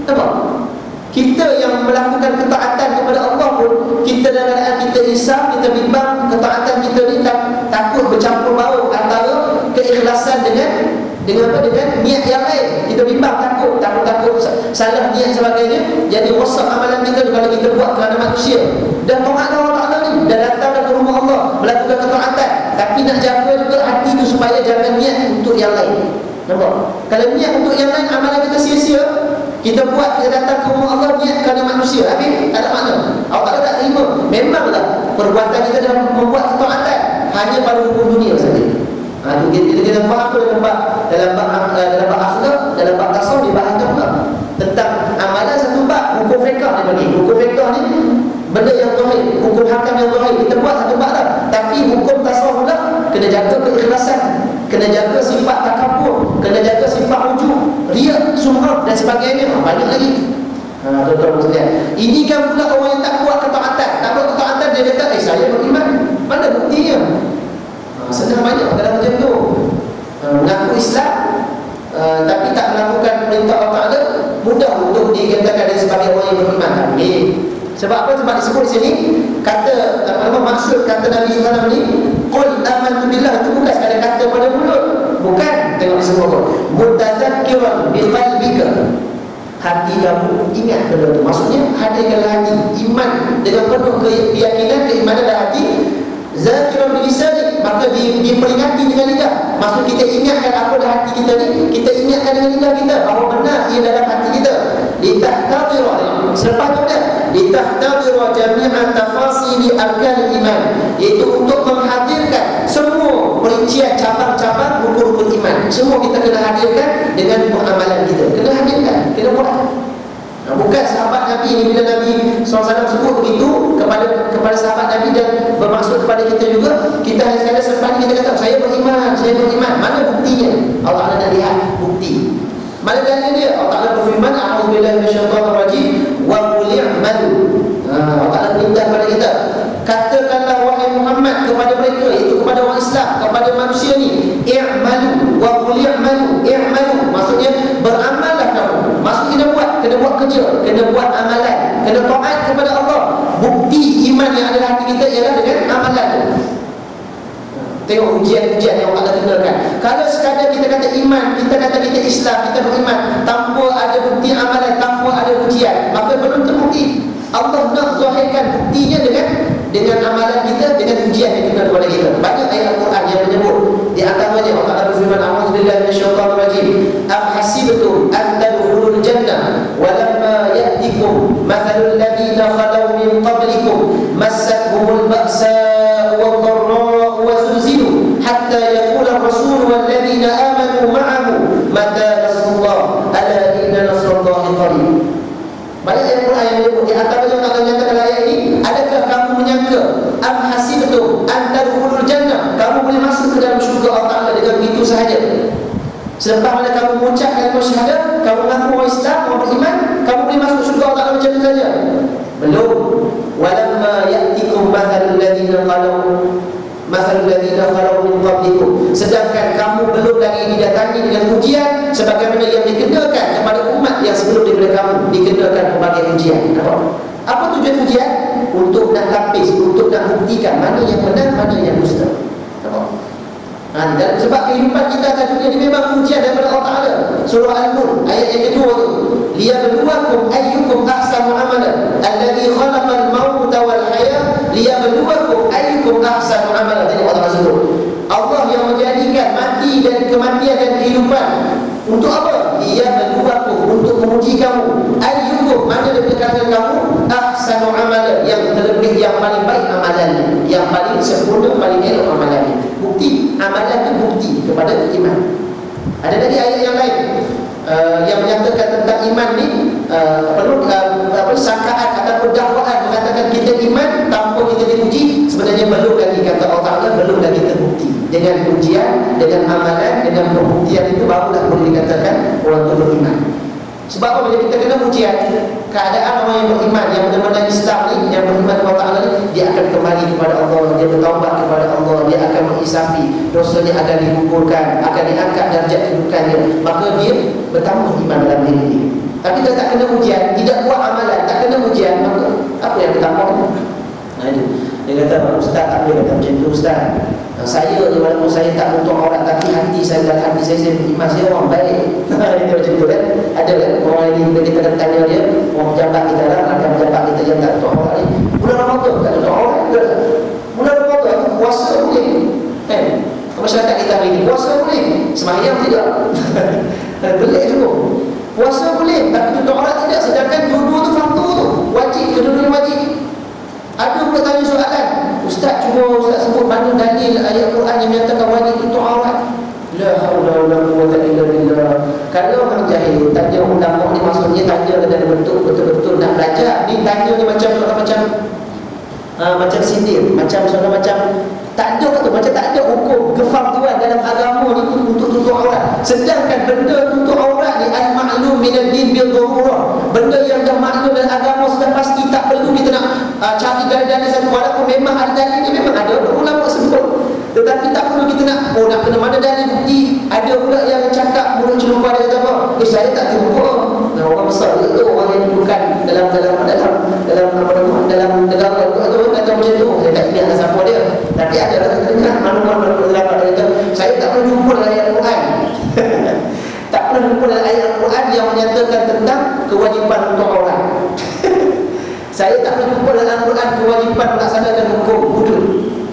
Nampak? Kita yang melakukan ketaatan kepada Allah pun, kita dalam keadaan kita risau, kita bimbang, ketaatan kita ni takut bercampur baur antara keikhlasan dengan niat yang lain. Kita bimbang, takut salah niat sebagainya. Jadi rosak amalan kita kalau kita buat kerana manusia. Dan taat Allah Ta'ala ni, dan datang ke rumah Allah melakukan ketaatan, tapi nak jaga juga hati tu supaya jangan niat untuk yang lain. Nampak? Kalau niat untuk yang lain, amalan kita sia-sia. Kita buat, kita datang ke rumah Allah niat kerana manusia, habis tak ada makna. Allah Ta'ala tak terima. Memanglah perbuatan kita dalam membuat ketaatan hanya pada hukum dunia saja. Kita faham tu dalam bab akhlak, dalam bab tasawuf dibahaskan pula tentang amalan satu bab. Hukum fiqh dia bagi. Hukum fiqh ni benda yang zahir, hukum hakam yang zahir kita buat satu bab lah. Tapi hukum tasawuf pula kena jaga keikhlasan, kena jaga sifat takabur, kena jaga sifat wujud, riya, sumrah dan sebagainya. Banyak lagi. Tuan-tuan sekalian, ini kan pula orang yang tak buat ketaatan. Tak buat ketaatan, dia kata saya beriman. Mana buktinya? Senang banyak dalam macam tu. Mengaku Islam tapi tak melakukan perintah Allah Ta'ala, mudah untuk dikatakan dia sebagai orang yang beriman. Sebab apa? Sebab disebut di sini kata maksud kata Nabi SAW ni, qul amantu billah, itu bukan sekadar kata pada mulut. Bukan, tengok disebut apa? Mutazakkiran biqalbika, hati kamu ingat benda tu. Maksudnya hadirkanlah hati, iman dengan penuh keyakinan, keimanan dalam hati. Zakiran bilisani, maka diperingati dengan lidah. Maksud kita ingatkan apa dalam hati kita ni, kita ingatkan dengan lidah kita bahawa benar ia dalam hati kita. Litahtadira, selepas tu dah litahtadira jami'an tafasili arkan iman, iaitu untuk menghadirkan semua perincian cabang-cabang rukun-rukun iman. Semua kita kena hadirkan dengan amalan kita. Kena hadirkan, kena buat. Bukan sahabat Nabi ni, bila Nabi SAW sebut begitu kepada sahabat Nabi dan bermaksud kepada kita juga, kita hanya sekadar selepas ni kita kata saya beriman. Mana buktinya? Allah Ta'ala nak lihat bukti. Mana dalil dia? Allah Ta'ala berfirman, a'udzubillahi minasyaitonir rajim, wa qul i'malu. Allah Ta'ala perintah kepada kita, katakanlah wahai Muhammad kepada mereka, iaitu kepada orang Islam, kepada manusia ni, i'malu wa qul i'malu. Maksudnya beramallah kamu. Maksudnya kena buat kerja, kena buat amalan, kena taat kepada Allah. Bukti iman yang ada dalam hati kita ialah dengan amalan. ujian-ujian yang Allah kenakan. Kalau sekadar kita kata iman, kita kata kita Islam, kita beriman tanpa ada bukti amalan, tanpa ada ujian, maka belum terbukti. Allah nak zahirkan buktinya dengan amalan kita, dengan ujian yang kena kepada kita. Banyak ayat Al-Quran yang menyebut. Di antaranya Allah Ta'ala berfirman, a'udzubillahi minasyaitonir rajim, am hasibtum an tadkhulul jannah wa lamma ya'tikum mathalul ladzina khalaw min qablikum massathumul ba'sa'u wad-dharra'u wa zulzilu hatta yaqula ar-rasul wal ladzina amanu ma'ahu mata nasrullah ala inna nasrallahi qarib. Banyak ayat Quran yang menyebut. Di antaranya Allah menyatakan ayat ini, adakah kamu menyangka am hasibtum an tadkhulul jannah, kamu boleh masuk ke dalam syurga Allah Ta'ala dengan begitu sahaja? Selepas mana kamu mengucap kalimah syahadah, kamu mengaku orang Islam, orang beriman, kamu boleh masuk syurga Allah Ta'ala macam itu saja? Belum. Walamma ya'tikum mathalul ladzina khalaw min qablikum, sedangkan kamu belum lagi didatangi dengan ujian sebagaimana yang dikenakan kepada umat yang sebelum daripada kamu, dikenakan berbagai ujian. Apa tujuan ujian? Untuk nak lapis, untuk nak buktikan mana yang benar, mana yang dusta. Dan sebab kehidupan kita atas dunia ini memang ujian daripada Allah Ta'ala. Surah Al-Mulk ayat yang kedua tu, liyabluwakum ayyukum ahsanu amalan alladzi khalaqal mauta wal hayah liyabluwakum ayyukum ahsanu amalan. Jadi Allah sebut Allah yang menjadikan mati dan kematian dan kehidupan untuk apa? Liyabluwakum, untuk menguji kamu, ayyukum, mana daripada kalangan kamu ahsanu amalan, yang terlebih, yang paling baik amalannya, yang paling sempurna, paling elok amalannya. Bukti, amalan itu bukti kepada iman. Ada lagi ayat yang lain yang menyatakan tentang iman ni, perlu sangkaan ataupun dakwaan mengatakan kita iman tanpa kita diuji, sebenarnya belum lagi, kata Allah Ta'ala, belum lagi terbukti. Dengan ujian, dengan amalan, dengan pembuktian itu barulah boleh dikatakan orang itu beriman. Sebab apa? Bila kita kena ujian, keadaan orang yang beriman, yang benar-benar Islam ni, yang beriman kepada Allah ni, dia akan kembali kepada Allah, dia bertaubat kepada Allah, dia akan mengisafi dosanya, akan digugurkan, akan diangkat darjat kedudukannya, maka dia bertambah iman dalam diri dia. Tapi kalau tak kena ujian, tidak buat amalan, tak kena ujian, maka apa yang bertambah? Itu dia kata, ustaz tak boleh kata macam tu ustaz. Saya ni walaupun saya tak untuk orang, tapi hati saya, dalam hati saya beriman, saya orang baik. Itu macam tu kan. Ada kan orang ini, bila kita akan tanya dia, orang pejabat kita lah, rakan pejabat kita yang tak untuk orang ni, bulan Ramadan tak untuk orang ke? Bulan Ramadan aku puasa boleh kan? Masyarakat kita hari ni puasa boleh, sembahyang tidak. Belik tu. Puasa boleh, tapi tutup aurat tidak. Sedangkan dua-dua tu fardu tu, wajib, kedua-duanya wajib. Ada pula tanya soalan, ustaz, cuba ustaz sebut mana dalil ayat Quran yang menyatakan wajib tutup aurat. La haula wala quwwata illa billah. Kalau orang jahil tanya ulama ni, maksudnya tanya dengan betul-betul nak belajar. Ni tanya ni macam soalan macam sindir, macam soalan macam tak ada tu, macam tak ada hukum kefarduan dalam agama ni untuk tutup aurat. Sedangkan benda tutup aurat ni al-ma'lum minad din bil darurah, benda yang dah maklum dalam agama sudah pasti, tak perlu kita nak cari dalil satu. Walaupun memang ada dalil ni, memang ada ulama sebut, tetapi tak perlu kita nak nak kena mana dalil bukti. Ada pula yang cakap mulut celupar, dia kata apa? Saya tak jumpa. Nah, orang besar itu, orang yang bukan dalam negara itu kata macam tu. Saya tak ingat siapa dia, tapi ada dengar maklumat dapat dia kata, saya tak pernah jumpa dalam ayat Al-Quran. Tak pernah jumpa dalam ayat Al-Quran yang menyatakan tentang kewajipan untuk aurat. Saya tak pernah jumpa dalam Al-Quran kewajipan melaksanakan hukum hudud.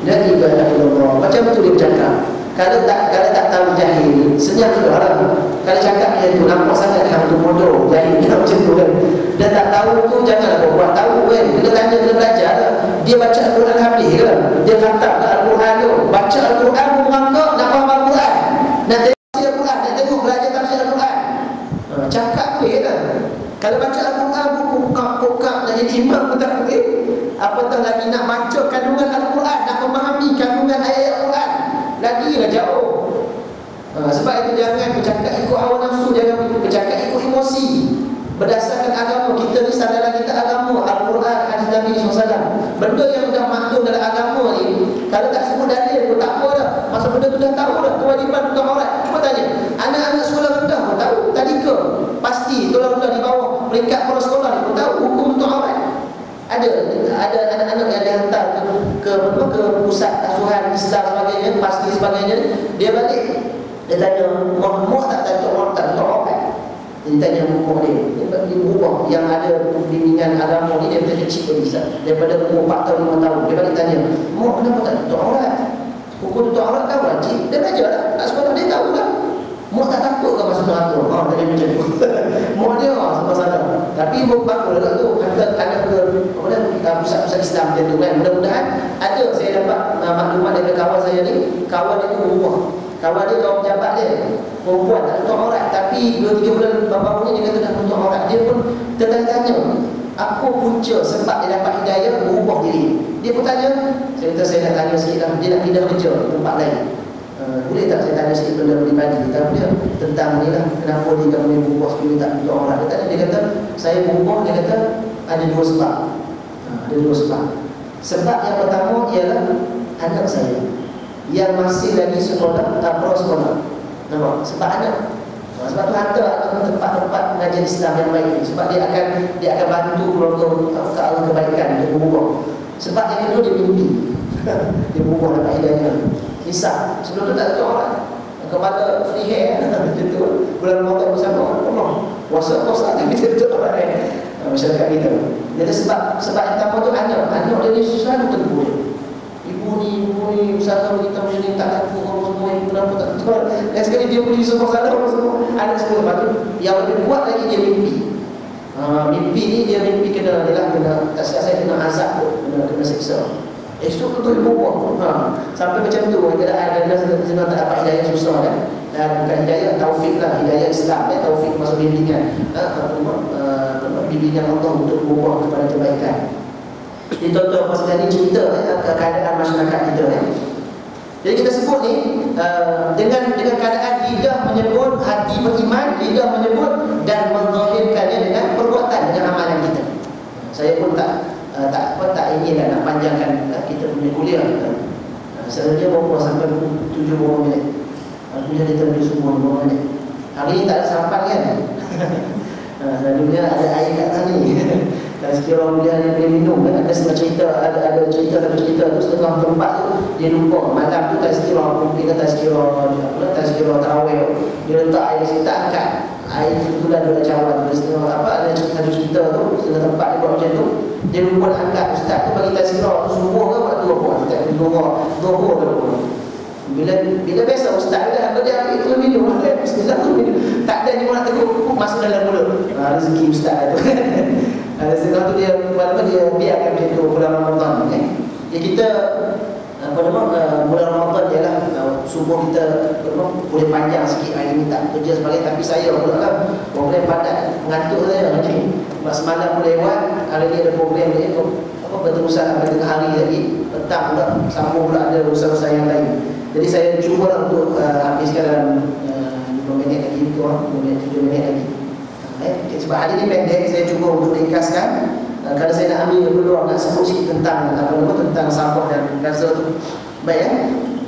La ilaha illallah. Macam tu dia bercakap. Kalau tak tahu jahil, senyap tu haram. Kalau cakap dia tu nampak sangat hang tu bodoh, jahil dia macam tu kan. Dia tak tahu tu janganlah buat tahu kan. Kena tanya, kena belajar lah. Dia baca Al-Quran habis ke? Dia khatam ke Al-Quran tu. Baca Al-Quran merangkak nak faham Al-Quran. Nak tengok tafsir Al-Quran, nak tengok belajar tafsir Al-Quran. Cakap boleh kan? Kalau baca Al-Quran kokak nak jadi imam pun tak boleh. Apatah lagi nak baca kandungan Al-Quran, nak memahami kandungan ayat Al-Quran, lagilah jauh. Sebab itu jangan bercakap ikut hawa nafsu, jangan bercakap ikut emosi. Berdasarkan agama kita ni, sandaran kita agama, Al-Quran, hadis Nabi SAW. Benda yang dah maklum dalam agama ni, kalau tak sebut dalil pun tak apa dah. Masa benda tu dah tahu dah kewajipan tutup aurat. Cuba tanya anak-anak sekolah rendah pun tahu, tadika pasti sekolah rendah di bawah peringkat para sekolah ni pun tahu hukum tutup aurat. Ada ada anak-anak yang dihantar ke pusat asuhan Islam sebagainya, pasti sebagainya, dia balik, dia tanya, muak tak orat. Dia tanya umur dia berubah, yang ada bimbingan agama ni dia kecil lagi, daripada umur 4 tahun 5 tahun. Dia balik tanya, muak kenapa tak tutup aurat? Hukum tutup aurat kan wajib. Dia belajar lah, kat sekolah dia tahu lah. Muak tak takut ke masuk neraka? Tanya macam tu. Muak dia sebab sadar. Tapi bagus dekat tu, hantar anak ke pusat-pusat Islam macam tu kan. Mudah-mudahan ada, saya dapat maklumat daripada kawan saya ni. Kawan dia tu berubah. Kawan dia, kawan pejabat dia, perempuan tak tutup aurat, tapi 2-3 bulan baru ni dia kata dah tutup aurat. Dia pun tertanya-tanya, apa punca sebab dia dapat hidayah berubah diri. Dia pun tanya, saya kata saya nak tanya sikit lah, dia nak pindah kerja tempat lain. Boleh tak saya tanya sikit benda peribadi dia tentang ni lah, kenapa dia boleh berubah sebelum tak tutup aurat. Dia kata saya berubah, dia kata ada 2 sebab. Ada 2 sebab. Sebab yang pertama ialah anak saya yang masih lagi sekolah, sekolah. Nampak? Sebab anak. Sebab tu hantar anak tempat-tempat pengajian Islam yang baik ni. Sebab dia akan bantu keluarga ke arah kebaikan untuk berubah. Sebab yang kedua dia mimpi. Dia berubah dapat hidayah. Kisah. Sebelum tu tak ada orang. Kepada free hair macam tu. Bulan Ramadan bersama penuh. Puasa tapi dia tutup orang masyarakat kita. Jadi sebab yang pertama tu anak dia ni selalu tegur. Ibu ni usaha kita macam ni, tak takut orang semua, ibu kenapa tak betul. Dan sekali dia punya semua salah orang semua, anak semua. Lepas tu yang lebih kuat lagi dia mimpi. Mimpi ni dia mimpi kena tak silap saya kena azab, kena seksa. Esok tu ibu buat. Sampai macam tu keadaan kadang-kadang tak dapat hidayah, susah kan. Dan bukan hidayah, taufik lah, hidayah Islam, taufik masuk bimbingan. Bimbingan Allah untuk berubah kepada kebaikan. Jadi tuan-tuan pasal ni cerita keadaan masyarakat kita. Jadi kita sebut ni dengan keadaan lidah menyebut, hati beriman, lidah menyebut dan menzahirkannya dengan perbuatan, dengan amalan kita. Saya pun tak ingin nak panjangkan kita punya kuliah. Sebenarnya berapa sampai 7 minit. Kuliah kita lebih semua 2 minit. Hari ni tak ada sarapan kan? Selalunya ada air kat sana ni. Dan sekiranya kuliah ni boleh minum kan, ada setengah cerita, ada cerita tu setengah tempat tu dia lupa malam tu tazkirah, mungkin tazkirah tarawih, dia letak air situ, tak angkat air tu lah, dia dah cawan setengah ada satu cerita tu, setengah tempat dia buat macam tu, dia lupa nak angkat. Ustaz tu bagi tazkirah tu subuh ke waktu apa, ustaz zuhur ke apa. Bila biasa ustaz dah dia ambil tu minum, bismillah tu minum, tak ada ni orang tegur masuk dalam mulut. Rezeki ustaz tu. Setengah tu dia biarkan macam tu bulan Ramadan ya kita bulan Ramadan ialah subuh kita boleh panjang sikit hari ni, tak kerja sebagai, tapi saya pula kan program padat, mengantuk saya macam ni. Semalam pun lewat, hari ni ada program dia berterusan sampai tengah hari lagi, petang pula sambung pula ada usaha-usaha yang lain. Jadi saya cuba untuk habiskan dalam 5 minit lagi, 7 minit lagi. Sebab hari ni pendek, saya cuba untuk ringkaskan. Kalau saya nak ambil peluang nak sebut sikit tentang tentang sabar dan gaza tu. Baik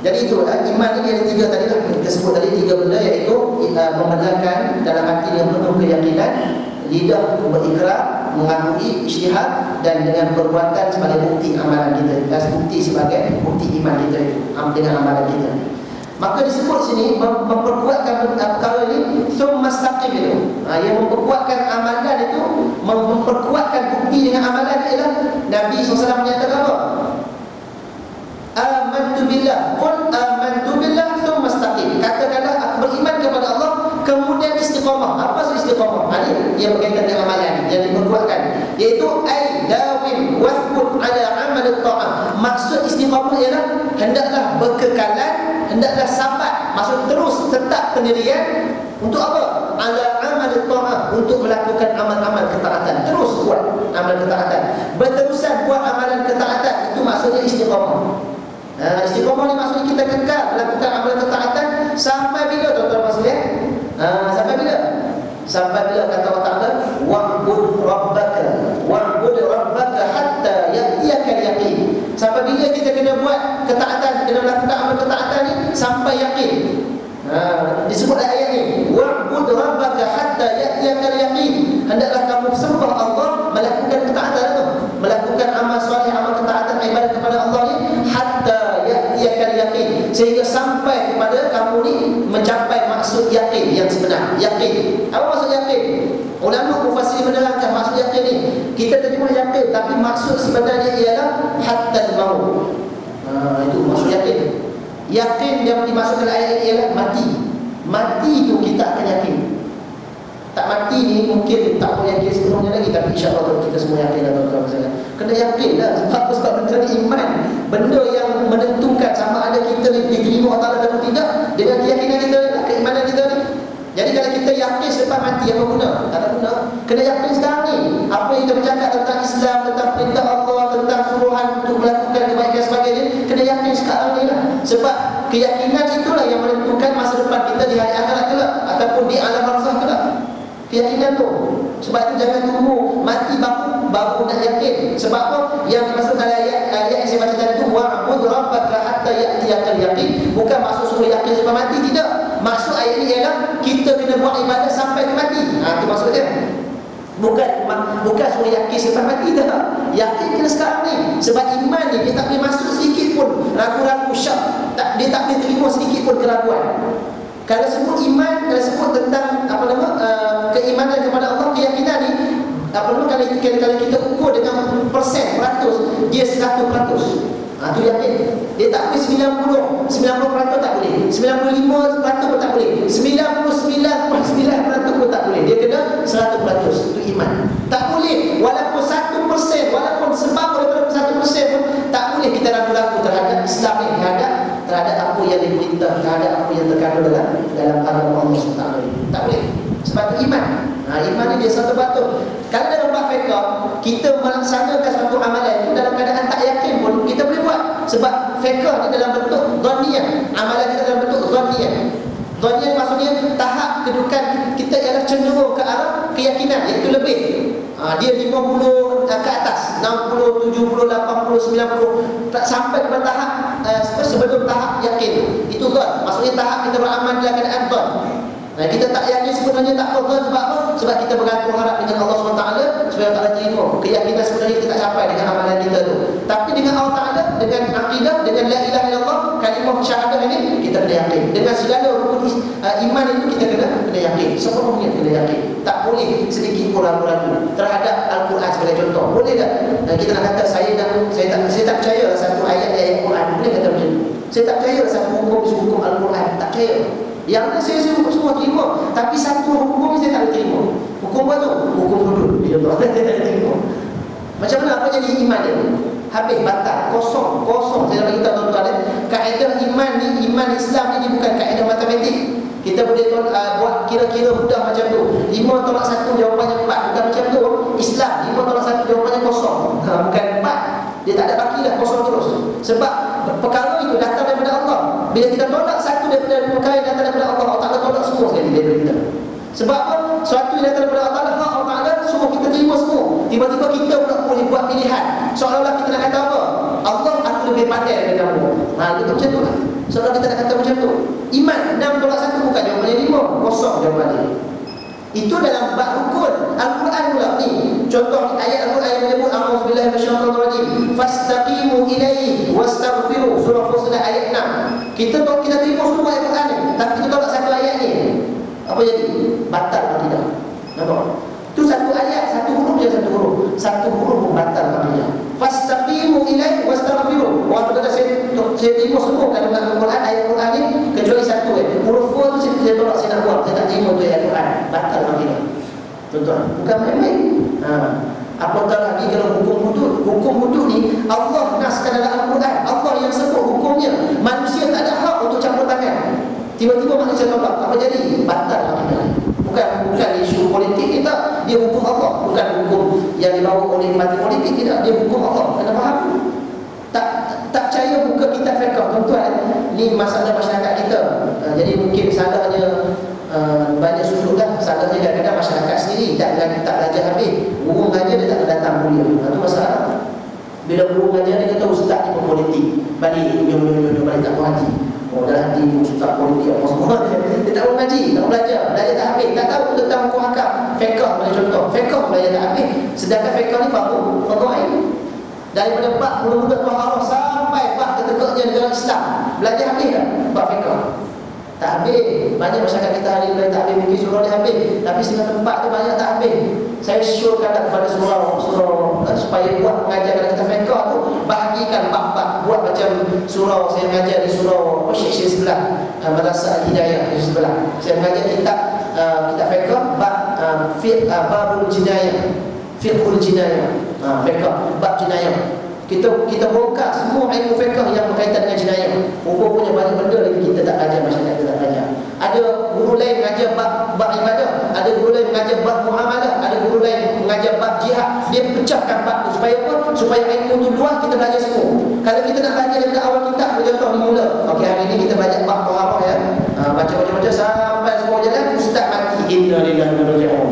Jadi itu iman ni ada 3 tadi lah. Kita sebut tadi 3 benda, iaitu membenarkan dalam hati yang penuh keyakinan, lidah berikrar, mengakui ijtihad, dan dengan perbuatan sebagai bukti amalan kita. Bukti sebagai bukti iman kita itu dengan amalan kita. Maka disebut sini memperkuatkan perkara ini summastaqim itu. Yang memperkuatkan amalan itu, memperkuatkan bukti dengan amalan ialah Nabi SAW menyatakan apa? Amantu billah, qul amantu billah summastaqim. Katakanlah aku beriman kepada Allah, kemudian istiqamah. Apa maksud istiqamah? Ini yang berkaitan dengan amalan yang diperkuatkan, iaitu ai dawim wasbut ala amal at-ta'ah. Maksud istiqamah ialah hendaklah berkekalan, hendaklah sabar, maksud terus tetap pendirian untuk apa? Ala amal ta'ah, untuk melakukan amal-amal ketaatan, terus buat amal ketaatan, berterusan buat amalan ketaatan. Itu maksudnya istiqamah. Istiqamah ni maksudnya kita kekal melakukan amalan ketaatan sampai bila, tuan-tuan sekalian? Sampai bila? Sampai bila kata Allah Ta'ala, wa'bud rabbaka hatta ya'tiyakal yaqin. Sampai bila kita kena buat ketaatan, kena melakukan amal ketaatan ni sampai yakin. Disebut ayat ni, wa'bud rabbaka hatta ya'tiyakal yaqin. Hendaklah kamu sembah Allah, melakukan ketaatan itu, melakukan yakin. Apa maksud yakin? Ulama mufassir menerangkan maksud yakin ni, kita terima yakin, tapi maksud sebenarnya ialah hatta al-maut. Itu maksud yakin. Yakin yang dimaksudkan ayat ini ialah mati. Mati itu kita akan yakin. Tak mati ni mungkin tak boleh yakin sepenuhnya lagi, tapi insya-Allah kita semua yakin lah tuan-tuan sekalian. Kena yakin lah. Sebab benda ni iman, benda yang menentukan sama ada kita diterima Allah Taala atau tidak dengan keyakinan kita, keimanan kita ni. Jadi kalau kita yakin selepas mati, apa guna? Tak ada guna. Kena yakin sekarang ni. Apa yang kita bercakap tentang Islam, tentang perintah Allah, tentang suruhan untuk melakukan kebaikan sebagainya, kena yakin sekarang ni lah. Sebab keyakinan itulah yang menentukan masa depan kita di hari akhirat kelak ataupun di alam barzakh kelak. Keyakinan tu. Sebab itu jangan tunggu mati baru nak yakin. Sebab apa? Yang dimaksudkan ayat yang saya baca tadi tu, wa'bud rabbaka hatta ya'tiyakal yaqin. Bukan maksud suruh yakin sampai mati, tidak. Maksud ayat ini ialah kita kena buat ibadah sampai ke mati. Itu maksudnya. Bukan suruh yakin sampai mati, tak. Yakin kena sekarang ni. Sebab iman ni dia tak boleh masuk sedikit pun ragu-ragu, syak. Dia tak boleh terima sedikit pun keraguan. Kalau sebut iman, kalau sebut tentang keimanan kepada Allah, keyakinan ni kalau kita ukur dengan persen, peratus, dia 100%. Itu yakin. Dia tak boleh 90% tak boleh, 95% pun tak boleh, 99.9% pun tak boleh. Dia kena 100%. Itu iman. Tak boleh walaupun 1%, walaupun separuh daripada 1% pun tak boleh kita ragu-ragu terhadap Islam ni, terhadap apa yang diperintah, terhadap apa yang terkandung dalam agama Allah SWT. Tak boleh. Sebab itu iman. Iman ni dia satu batu. Kalau dalam bab fiqh kita melaksanakan satu amalan itu dalam keadaan tak yakin pun kita boleh buat. Sebab fiqh ni dalam bentuk dhanniyah. Amalan kita dalam bentuk dhanniyah. Dhanniyah maksudnya tahap kedudukan kita ialah cenderung ke arah keyakinan, iaitu lebih. Dia 50 ke atas, 60, 70, 80, 90, tak sampai kepada tahap sebelum tahap yakin. Itu dhann. Maksudnya tahap kita beramal dalam keadaan dhann. Kita tak yakin sebenarnya, tak apa. Sebab apa? Sebab kita bergantung harap dengan Allah SWT supaya Allah Ta'ala terima. Keyakinan sebenarnya kita tak capai dengan amalan kita tu. Tapi dengan Allah Ta'ala, dengan akidah, dengan la ilaha illallah, kalimah syahadah ini, kita kena yakin. Dengan segala rukun iman itu kita kena yakin. Sepenuhnya kena yakin. Tak boleh sedikit pun ragu-ragu terhadap Al-Quran sebagai contoh. Boleh tak? Dan kita nak kata saya tak percaya satu ayat Al-Quran. Boleh kata macam tu? Saya tak percaya satu hukum Al-Quran. Tak percaya. Yang ni saya semua terima, tapi satu hukum ni saya tak boleh terima. Hukum apa tu? Hukum hudud. Saya tak boleh terima. Macam mana? Apa jadi iman dia? Habis, batal, kosong. Saya nak bagi tahu tuan-tuan, kaedah iman ni, iman Islam ni bukan kaedah matematik. Kita boleh buat kira-kira mudah macam tu. 5 tolak 1 jawapannya 4. Bukan macam tu. Islam 5 tolak 1 jawapannya kosong. Bukan 4. Dia tak ada baki dah, kosong terus. Sebab perkara itu datang daripada Allah. Bila kita tolak satu daripada perkara yang datang daripada Allah, Allah Ta'ala tolak semua sekali daripada kita. Sebab apa? Suatu yang datang daripada Allah Ta'ala, Allah Ta'ala suruh kita terima semua. Tiba-tiba kita pula boleh buat pilihan. Seolah-olah kita nak kata apa? Allah, aku lebih pandai daripada kamu. Kita macam tu lah. Seolah kita nak kata macam tu. Iman 6 tolak 1 bukan jawapannya 5. Kosong jawapannya. Itu dalam bab rukun. Al-Quran pula ni. Contoh ayat Al-Quran yang menyebut a'udzubillahi minasyaitonir rajim. Fastaqimu ilaihi wastaghfiru. Surah Fussilat ayat 6. Kita terima semua ayat Al-Quran ni, tapi kita tolak satu ayat ni. Apa jadi? Batal atau tidak? Nampak? Itu satu ayat, satu huruf je, satu huruf. Satu huruf pun batal maknanya. Fastaqimu ilaihi wastaghfiru. Orang kata saya terima semua kalimat Al-Quran, ayat Al-Quran ni kecuali satu huruf fu tu saya tolak, saya nak buang, saya tak terima tu ayat Al-Quran. Batal maknanya. Tuan-tuan, bukan main-main. Apatah lagi kalau hukum hudud. Hukum hudud ni Allah naskan dalam Al-Quran. Allah yang sebut hukumnya. Manusia tak ada hak untuk campur tangan. Tiba-tiba manusia tolak, apa jadi? Batal maknanya. Bukan isu politik kita, dia hukum Allah. Bukan hukum yang dibawa oleh parti politik, tidak. Dia hukum Allah. Kena faham? Tak percaya buka kitab fiqh, tuan-tuan. Ni masalah masyarakat kita. Jadi mungkin salahnya banyak sudut lah. Salahnya kadang-kadang masyarakat sendiri tak belajar habis. Guru mengajar dia tak datang kuliah. Itu masalah. Bila guru mengajar dia kata ustaz ni berpolitik, balik balik tak puas hati. Dalam hati ustaz politik apa semua. Dia tak mau ngaji, tak mau belajar tak habis. Tak tahu tentang hukum hakam. Fiqh bagi contoh, fiqh belajar tak habis. Sedangkan fiqh ni fardu ain. Daripada bab mula-mula taharah sampai bab ketegaknya negara Islam, belajar habis dah bab fiqh. Tak habis. Banyak masyarakat kita hari ini tak habis, mungkin surau dia habis, tapi setengah tempat tu banyak tak habis. Saya syorkan kepada surau supaya buat pengajaran kita fiqh tu, bahagikan bab-bab, buat macam surau saya mengajar di surau Syekh sebelah, Madrasah Al-Hidayah di sebelah. Saya mengajar kitab fiqh babul jinayah, fiqhul jinayah, fiqh bab jinayah. Kita bongkar semua ilmu fiqh yang berkaitan dengan jinayah. Rupanya banyak benda lagi kita tak belajar, masyarakat kita tak belajar. Ada guru lain mengajar bab ibadah, ada guru lain mengajar bab muamalah, ada guru lain mengajar bab jihad. Dia pecahkan bab tu supaya apa? Supaya ilmu tu luas, kita belajar semua. Kalau kita nak belajar daripada awal kitab, contoh ni mula. Okey, hari ini kita belajar bab taharah ya. Baca sampai semua jalan, ustaz mati. Inna lillahi wa inna ilaihi raji'un.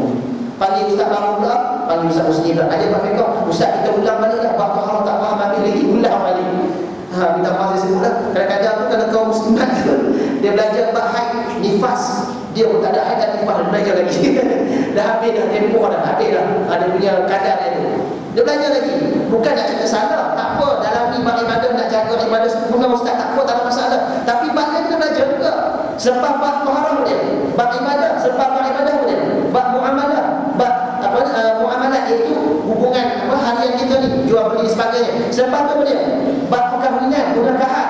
Panggil ustaz baru pula, panggil ustaz Usni pula. Ada bab fiqh, ustaz kita ulang balik dah bab taharah tak faham habis lagi, ulang balik. Minta maaf saya sebut lah. Kadang-kadang tu kalau kaum muslimat tu dia belajar bab haid, nifas, dia pun tak ada haid dan nifas, dia belajar lagi. Dah habis dah tempoh dah, habis dah. Ada punya kadar dia tu. Dia belajar lagi. Bukan nak cakap salah, tak apa. Dalam bab ibadah nak jaga ibadah sempurna ustaz, tak apa, tak ada masalah. Tapi bab kita belajar juga. Selepas bab taharah dia, bab ibadah, selepas bab ibadah dia, bab muamalah, bab muamalah iaitu hubungan harian kita ni, jual beli sebagainya. Selepas tu dia bab perkahwinan, pernikahan,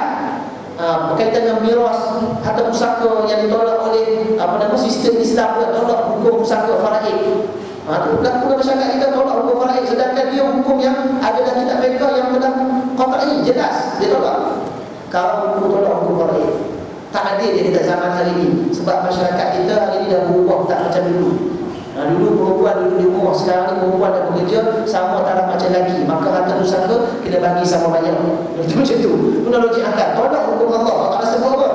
berkaitan dengan miras, harta pusaka yang ditolak oleh sistem Islam pula, tolak hukum pusaka faraid. Tu berlaku dalam masyarakat kita, tolak hukum faraid, sedangkan dia hukum yang ada dalam kitab fiqh yang telah qat'i, jelas dia tolak. Kalau hukum tolak hukum faraid, tak adil dia kita zaman hari ini. Sebab masyarakat kita hari ini dah berubah, tak macam dulu. Dulu perempuan duduk di rumah, sekarang ni perempuan dah bekerja, sama taraf macam lelaki. Maka harta pusaka kena bagi sama banyak. Itu macam tu. Guna logik akal. Tolak hukum Allah. Allah sebut apa?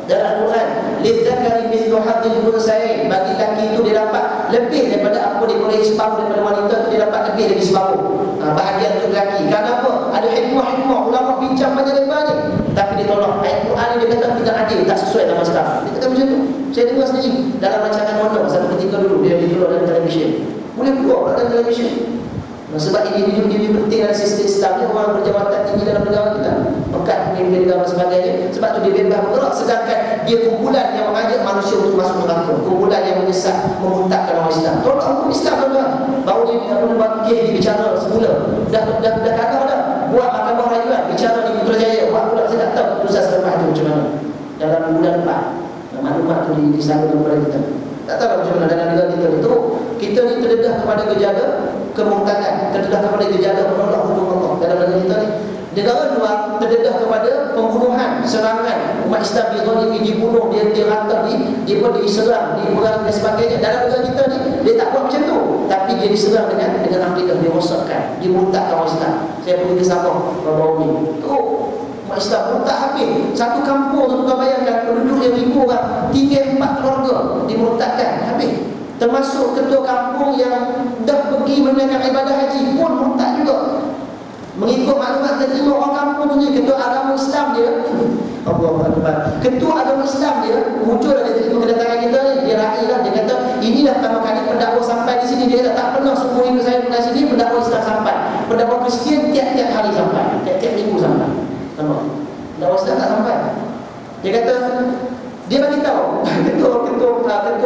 Dalam Al-Quran, lidzakari mithlu hadzil unsayain. Bagi lelaki itu dia dapat lebih daripada apa dikurangi separuh daripada wanita itu, dia dapat lebih dari separuh. Bahagian untuk lelaki. Kenapa? Ada hikmah-hikmah, ulama bincang banyak lebar ni. Tapi dia tolak. Ayat Quran ni dia kata tidak adil, tak sesuai zaman sekarang. Dia kata macam tu. Saya dengar sendiri dalam rancangan Honor satu ketika dulu dia dikeluar dalam televisyen. Boleh keluar dalam televisyen. Sebab individu-individu penting dalam sistem Islam ni, orang berjawatan tinggi dalam negara kita, pekat pemimpin negara dan sebagainya. Sebab tu dia bebas bergerak, sedangkan dia kumpulan yang mengajak manusia untuk masuk neraka, kumpulan yang menyesat, memuntahkan orang Islam. Tolak hukum Islam tuan-tuan. Baru dia bicara semula. Dah kalah dah. Buat mahkamah rayuan, bicara di Putrajaya, buat pula saya tak tahu keputusan selepas itu macam mana. Dalam bulan depan maklumat tu disalurkan kepada kita. Tak tahu macam mana dalam negara kita itu. Kita ni terdedah kepada gejala kemurtadan, terdedah kepada gejala menolak hukum Allah dalam negara kita ni. Negara luar terdedah kepada pembunuhan, serangan umat Islam dizalimi, dibunuh, dia rantau, dia diserang, diperang dan sebagainya. Dalam negara kita ni dia tak buat macam tu, tapi dia diserang dengan akidah, dirosakkan, dimurtadkan orang Islam. Saya pergi ke Sabah baru-baru ni. Tu umat Islam murtad habis. Satu kampung tu kau bayangkan penduduk yang 1,000 orang, tinggal 4 keluarga dimurtadkan habis. Termasuk ketua kampung yang dah pergi menunaikan ibadah haji pun murtad juga. Mengikut maklumat yang terima orang kampung tu ni, ketua agama Islam dia, Allahu Akbar, ketua agama Islam dia muncul ada terima kedatangan kita ni, dia raih lah, dia kata inilah pertama kali pendakwa sampai di sini. Dia kata tak pernah sumber hidup saya di sini pendakwa Islam sampai, pendakwa Kristian tiap-tiap hari sampai, tiap-tiap minggu sampai. Nampak? Pendakwa Islam tak sampai. Dia kata, dia bagi tahu ketua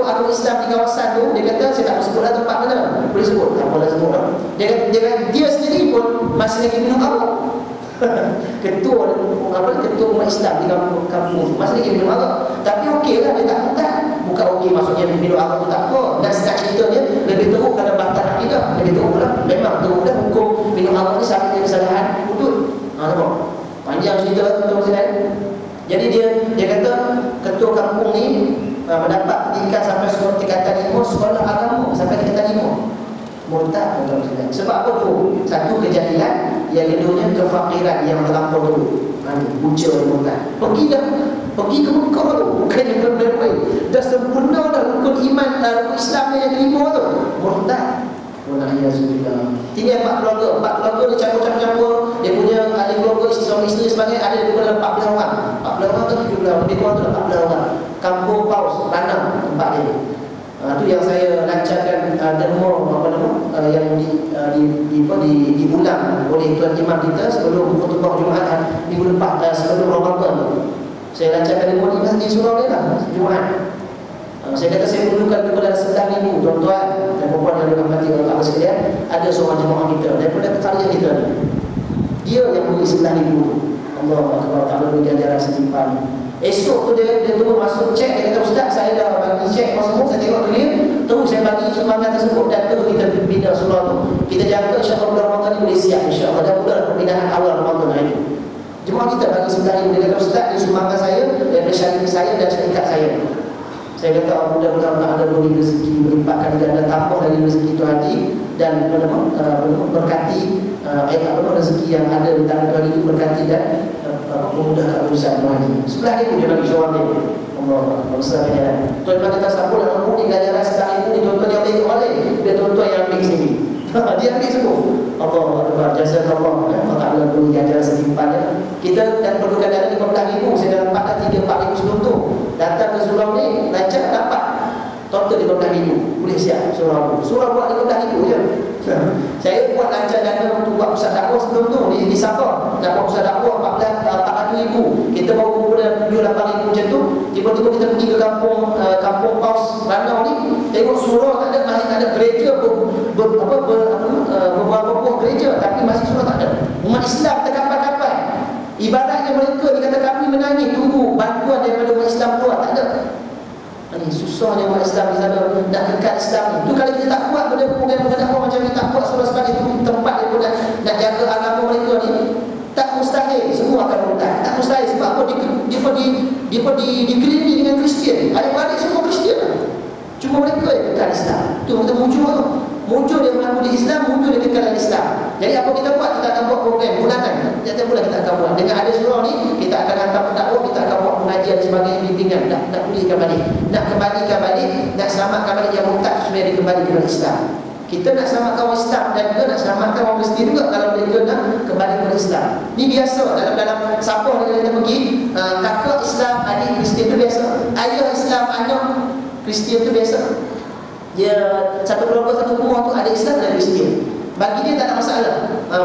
agama Islam di kawasan tu, dia kata saya tak boleh sebutlah tempat mana. Boleh sebut, tak boleh sebut lah. Dia sendiri pun masih lagi minum arak. ketua umat Islam di kampung masih lagi minum arak. Tapi okeylah, dia tak murtad. Bukan okey maksudnya minum arak tu tak apa. Dan sedang ceritanya lebih teruk kerana batal akidah, lebih teruk lah. Memang teruk dah hukum minum arak ni sampai kesalahan hudud. Nampak? Panjang cerita tuan-tuan. Jadi dia kata ketua kampung ni mendapat pendidikan sampai sekolah tingkatan 5, sekolah agama sampai tingkatan 5. Murtad tuan-tuan. Sebab apa tu? Satu, kejahilan, yang keduanya kefakiran yang terlampau dulu. Punca murtad. Pergi ke Mekah tu, bukan yang bermain-main. Dah sempurna dah rukun iman, rukun Islam yang kelima tu. Murtad. Walaiyazubillah. Tinggal 4 keluarga dia campur-campur. Dia punya ahli keluarga, suami isteri sebagainya, ada lebih kurang 14 orang. 14 orang ke 17 orang, lebih kurang tu 14 orang. Kampung Paus, Lanang tempat dia. Itu yang saya lancarkan derma yang diulang oleh tuan imam kita sebelum khutbah Jumaat minggu lepas, sebelum Ramadan tu. Saya lancarkan ilmu di surau ni lah Jumaat. Saya kata saya perlukan daripada 11,000 tuan-tuan dan perempuan yang dirahmati Allah Ta'ala sekalian. Ada seorang jemaah kita daripada karya kita ni, dia yang beri 9,000 tu. Allah Ta'ala beri ganjaran setimpal. Esok tu dia tunggu masuk cek. Dia kata, Ustaz, saya dah bagi cek apa semua, saya tengok clear. Terus saya bagi sumbangan tersebut dan terus kita bina surau tu. Kita jaga insya-Allah bulan Ramadan ni boleh siap insya-Allah. Dan mula pembinaan awal Ramadan hari itu. Jemaah kita bagi 9,000. Dia kata, Ustaz, ini sumbangan saya daripada syarikat saya dan syarikat saya. Saya kata, mudah-mudahan Allah ada beri rezeki, berlimpahkan ganda, tambah lagi rezeki itu hati dan berkati rezeki yang ada di tangan Tuhan itu, berkati dan memudahkan urusan Tuhan ini. 11,000 dia bagi seorang dia. Allah besarnya. Tuan-tuan kita sambut dalam umur ni ganjaran 11,000 ni, tuan-tuan yang ambil oleh, dia tuan-tuan yang ambil sendiri. Dia ambil semua. Allah jazakallah. Allah Ta'ala beri ganjaran setimpalnya. Kita dan perlukan dana 15,000. Saya dah dapat dah 3-4,000 sebelum tu. Datang ke surau ni, lancar dapat total 15,000. Boleh siap surau. Surau buat 15,000 je. Saya buat lancar dana untuk buat pusat dakwah sebelum tu di Sabah. Nak buat pusat dakwah 400,000. Kita baru kumpul 7-8,000 macam tu. Tiba-tiba kita pergi ke kampung Paus Ranau ni, tengok surau tak ada, masih tak ada gereja, beberapa buah gereja, tapi masih surau tak ada. Umat Islam terkapai-kapai. Ibaratnya mereka ni kata, kami menangis tunggu bantuan daripada umat Islam keluar, tak ada. Ini susahnya umat Islam di sana nak kekal Islam ni. Tu kalau kita tak buat program dakwah macam ni, tak buat surau sebagai tempat daripada nak jaga agama mereka ni, tak mustahil semua akan murtad. Tak mustahil sebab apa? Dikelilingi dengan Kristian. Adik-adik semua Kristian. Cuma mereka yang kekal Islam. Tu kita muncul dia mengaku di Islam, muncul dia kekal Islam. Jadi apa kita buat? Kita akan buat program bulanan. Setiap bulan kita akan buat. Dengan ada surau ni, kita akan hantar pendakwah, kita akan buat pengajian dan sebagainya, bimbingan. Nak pulihkan balik, nak kembalikan balik, nak selamatkan balik yang murtad supaya dia kembali kepada Islam. Kita nak selamatkan orang Islam dan juga nak selamatkan orang Kristian juga kalau mereka nak kembali kepada Islam. Ini biasa dalam Sabah kita pergi, kakak Islam, adik Kristian tu biasa. Ayah Islam, anak Kristian tu biasa. Dia satu keluarga, satu rumah tu ada Islam dan Kristian. Bagi dia tak ada masalah.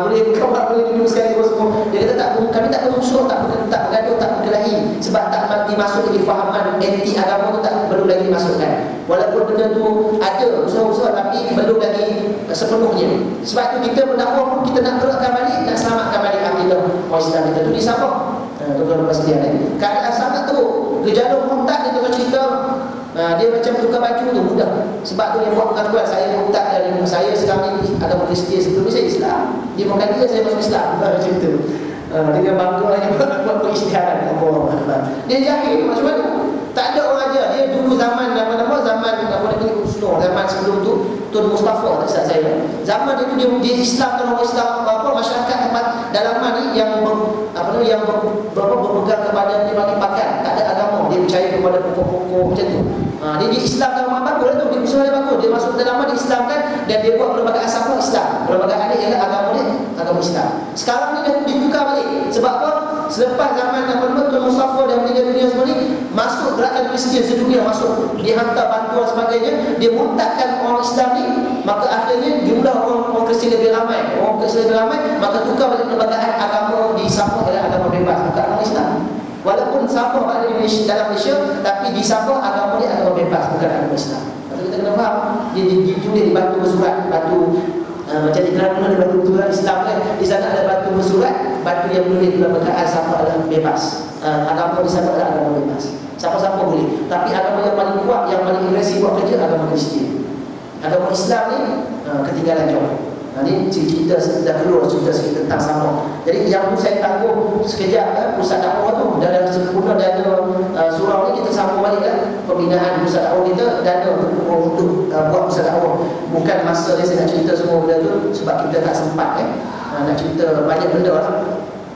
Boleh kawan, boleh duduk sekali semua. Dia kata tak, kami tak bermusuh, tak bergaduh, tak berkelahi. Sebab tak dimasuk di fahaman anti agama tu, tak perlu lagi dimasukkan. Walaupun benda tu ada usaha-usaha, tapi belum lagi sepenuhnya. Sebab tu kita berdakwah pun kita nak gerakkan balik, nak selamatkan balik akidah orang Islam kita tu di Sabah. Tuan-tuan pasien keadaan sangat tu gejala murtad dia tu cerita. Dia macam tukar baju tu mudah. Sebab tu dia buat pengakuan, saya murtad dari saya sekarang ni agama Kristian, sebelum ni saya Islam. Dia makan dia, saya masuk Islam. Macam tu. Dengan bangga lagi buat peristiharan. Dia jahil macam mana? Tak ada orang ajar. Dia dulu zaman zaman sebelum tu Tun Mustafa, tak saya. Zaman itu dia Islamkan orang Islam masyarakat tempat dalaman ni yang berpegang kepada dia bagi pakan, tak ada agama, dia percaya kepada pokok-pokok macam tu. Dia Islamkan orang bagus lah tu, dia usaha dia bagus, dia masuk dalaman, dia Islamkan dan dia buat pelbagai asal Islam. Pelbagai adik ialah agama dia, agama Islam. Sekarang ni dah ditukar balik. Sebab apa? Selepas zaman Tun Mustafa dan meninggal dunia semua ni, masuk gerakan Kristian sedunia, masuk, dia hantar bantuan sebagainya, dia murtadkan orang Islam ni, maka akhirnya jumlah orang Kristian lebih ramai, maka tukar balik pelbagai agama di Sabah adalah agama bebas, bukan agama Islam. Walaupun Sabah ada di dalam Malaysia, tapi di Sabah agama dia agama bebas, bukan agama Islam. Kalau kita kena faham, dia ditulis di batu bersurat, macam di Terengganu ada batu bersurat Islam kan, di sana ada batu bersurat, batu yang menulis dalam perkataan Sabah adalah bebas. Agama di sana adalah agama bebas, siapa-siapa boleh. Tapi agama yang paling kuat, yang paling agresif buat kerja agama Kristian. Agama Islam ni ketinggalan jauh. Ini cerita dah keluar cerita sikit tentang Sabah. Jadi yang tu saya tangguh sekejap pusat dakwah tu dalam sempurna dana surau ni, kita sambung balik lah pembinaan pusat dakwah kita, dana untuk buat pusat dakwah. Bukan masa ni saya nak cerita semua benda tu sebab kita tak sempat nak cerita banyak benda lah.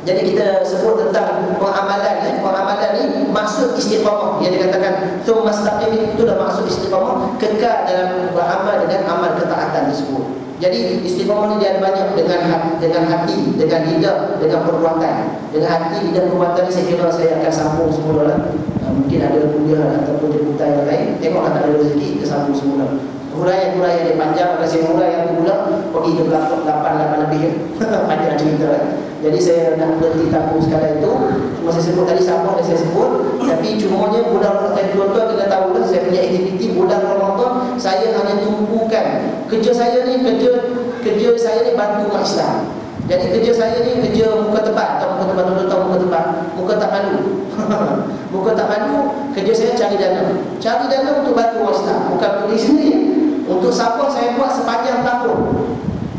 Jadi kita sebut tentang pengamalan. Pengamalan ni maksud istiqamah. Yang dikatakan tsumma istaqim, itu dah maksud istiqamah, kekal dalam beramal dengan amal ketaatan tersebut. Jadi istiqamah ni dia ada banyak dengan hati, dengan lidah, dengan perbuatan. Dengan hati, lidah, perbuatan ni saya kira saya akan sambung semula lah. Mungkin ada kuliah ataupun jemputan yang lain, tengoklah tak ada rezeki, kita sambung semula. Huraian dia panjang, kalau saya hurai yang tu pula pergi ke 8 lebih panjang cerita kan. Jadi saya nak berhenti tabung sekadar itu. Cuma saya sebut tadi siapa yang saya sebut. Tapi cumanya bulan Ramadan, tuan-tuan kena tahu lah, saya punya aktiviti bulan Ramadan, saya hanya tumpukan kerja saya ni, kerja saya ni bantu umat Islam. Jadi kerja saya ni kerja muka tempat. Atau muka tempat, tuan-tuan tahu muka tempat, muka tak malu. Muka tak malu. Kerja saya cari dana. Cari dana untuk bantu umat Islam, bukan untuk diri sendiri. Untuk Sabah saya buat sepanjang tahun.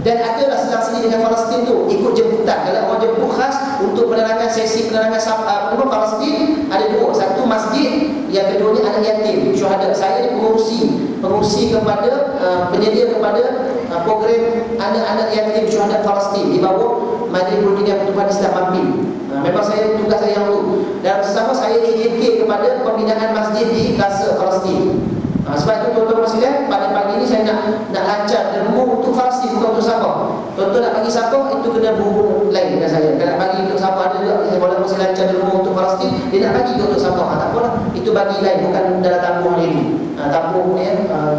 Dan adalah selang-seling dengan Palestin tu, ikut jemputan. Kalau orang jemput khas untuk penerangan sesi penerangan Palestin, ada dua. Satu masjid, yang kedua ni anak yatim, syuhada. Saya ni pengurusi kepada penyedia kepada program anak-anak yatim syuhada Palestin di bawah Majlis Perundingan Pertubuhan Islam Mampin. Memang saya tugas saya yang tu. Dan bersama saya AJK kepada pembinaan masjid di Gaza Palestin. Sebab itu tuan-tuan sekalian, pada pagi ini saya nak lancar derma untuk Palestin, bukan untuk Sabah. Tuan-tuan nak bagi Sabah, itu kena berhubung lain dengan saya. Kalau nak bagi untuk Sabah, ada juga saya walaupun saya lancar derma untuk Palestin, dia nak bagi untuk Sabah, tak apalah, itu bagi lain, bukan dalam tabung hari ini. Tabung ni,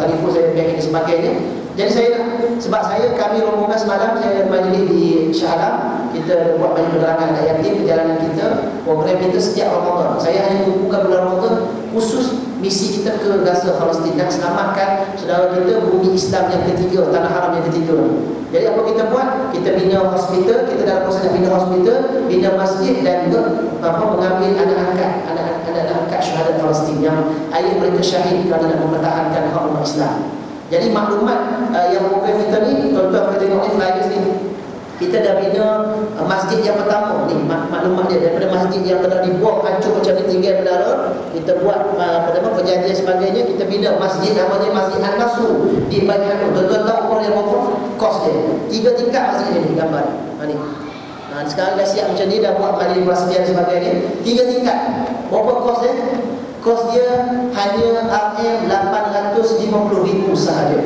telefon saya biar ini sebagainya. Jadi saya nak, sebab kami rombongan semalam, saya majlis di Shah Alam, kita buat banyak penerangan anak yatim, perjalanan kita, program kita setiap Ramadan. Saya hanya tumpukan bulan Ramadan khusus misi kita ke Gaza Palestin, nak selamatkan saudara kita bumi Islam yang ketiga, tanah haram yang ketiga. Jadi apa kita buat? Kita bina hospital, kita dalam proses nak bina hospital, bina masjid, dan juga mengambil anak-anak angkat syuhada Palestin yang ayah mereka syahid kerana nak mempertahankan hak umat Islam. Jadi maklumat yang program kita ni, tuan-tuan boleh tengok ni flyers ni. Kita dah bina masjid yang pertama ni, maklumat dia daripada masjid yang telah dibom hancur macam ni, tinggal menara, kita buat perjanjian sebagainya, kita bina masjid namanya Masjid An-Nasr di Baitul. Tuan-tuan tahu kos dia berapa? Kos dia 3 tingkat masjid ni gambar. Ni. Sekarang dah siap macam ni, dah buat kali persetujuan sebagainya, 3 tingkat. Berapa kos dia? Kos dia hanya RM850,000 sahaja.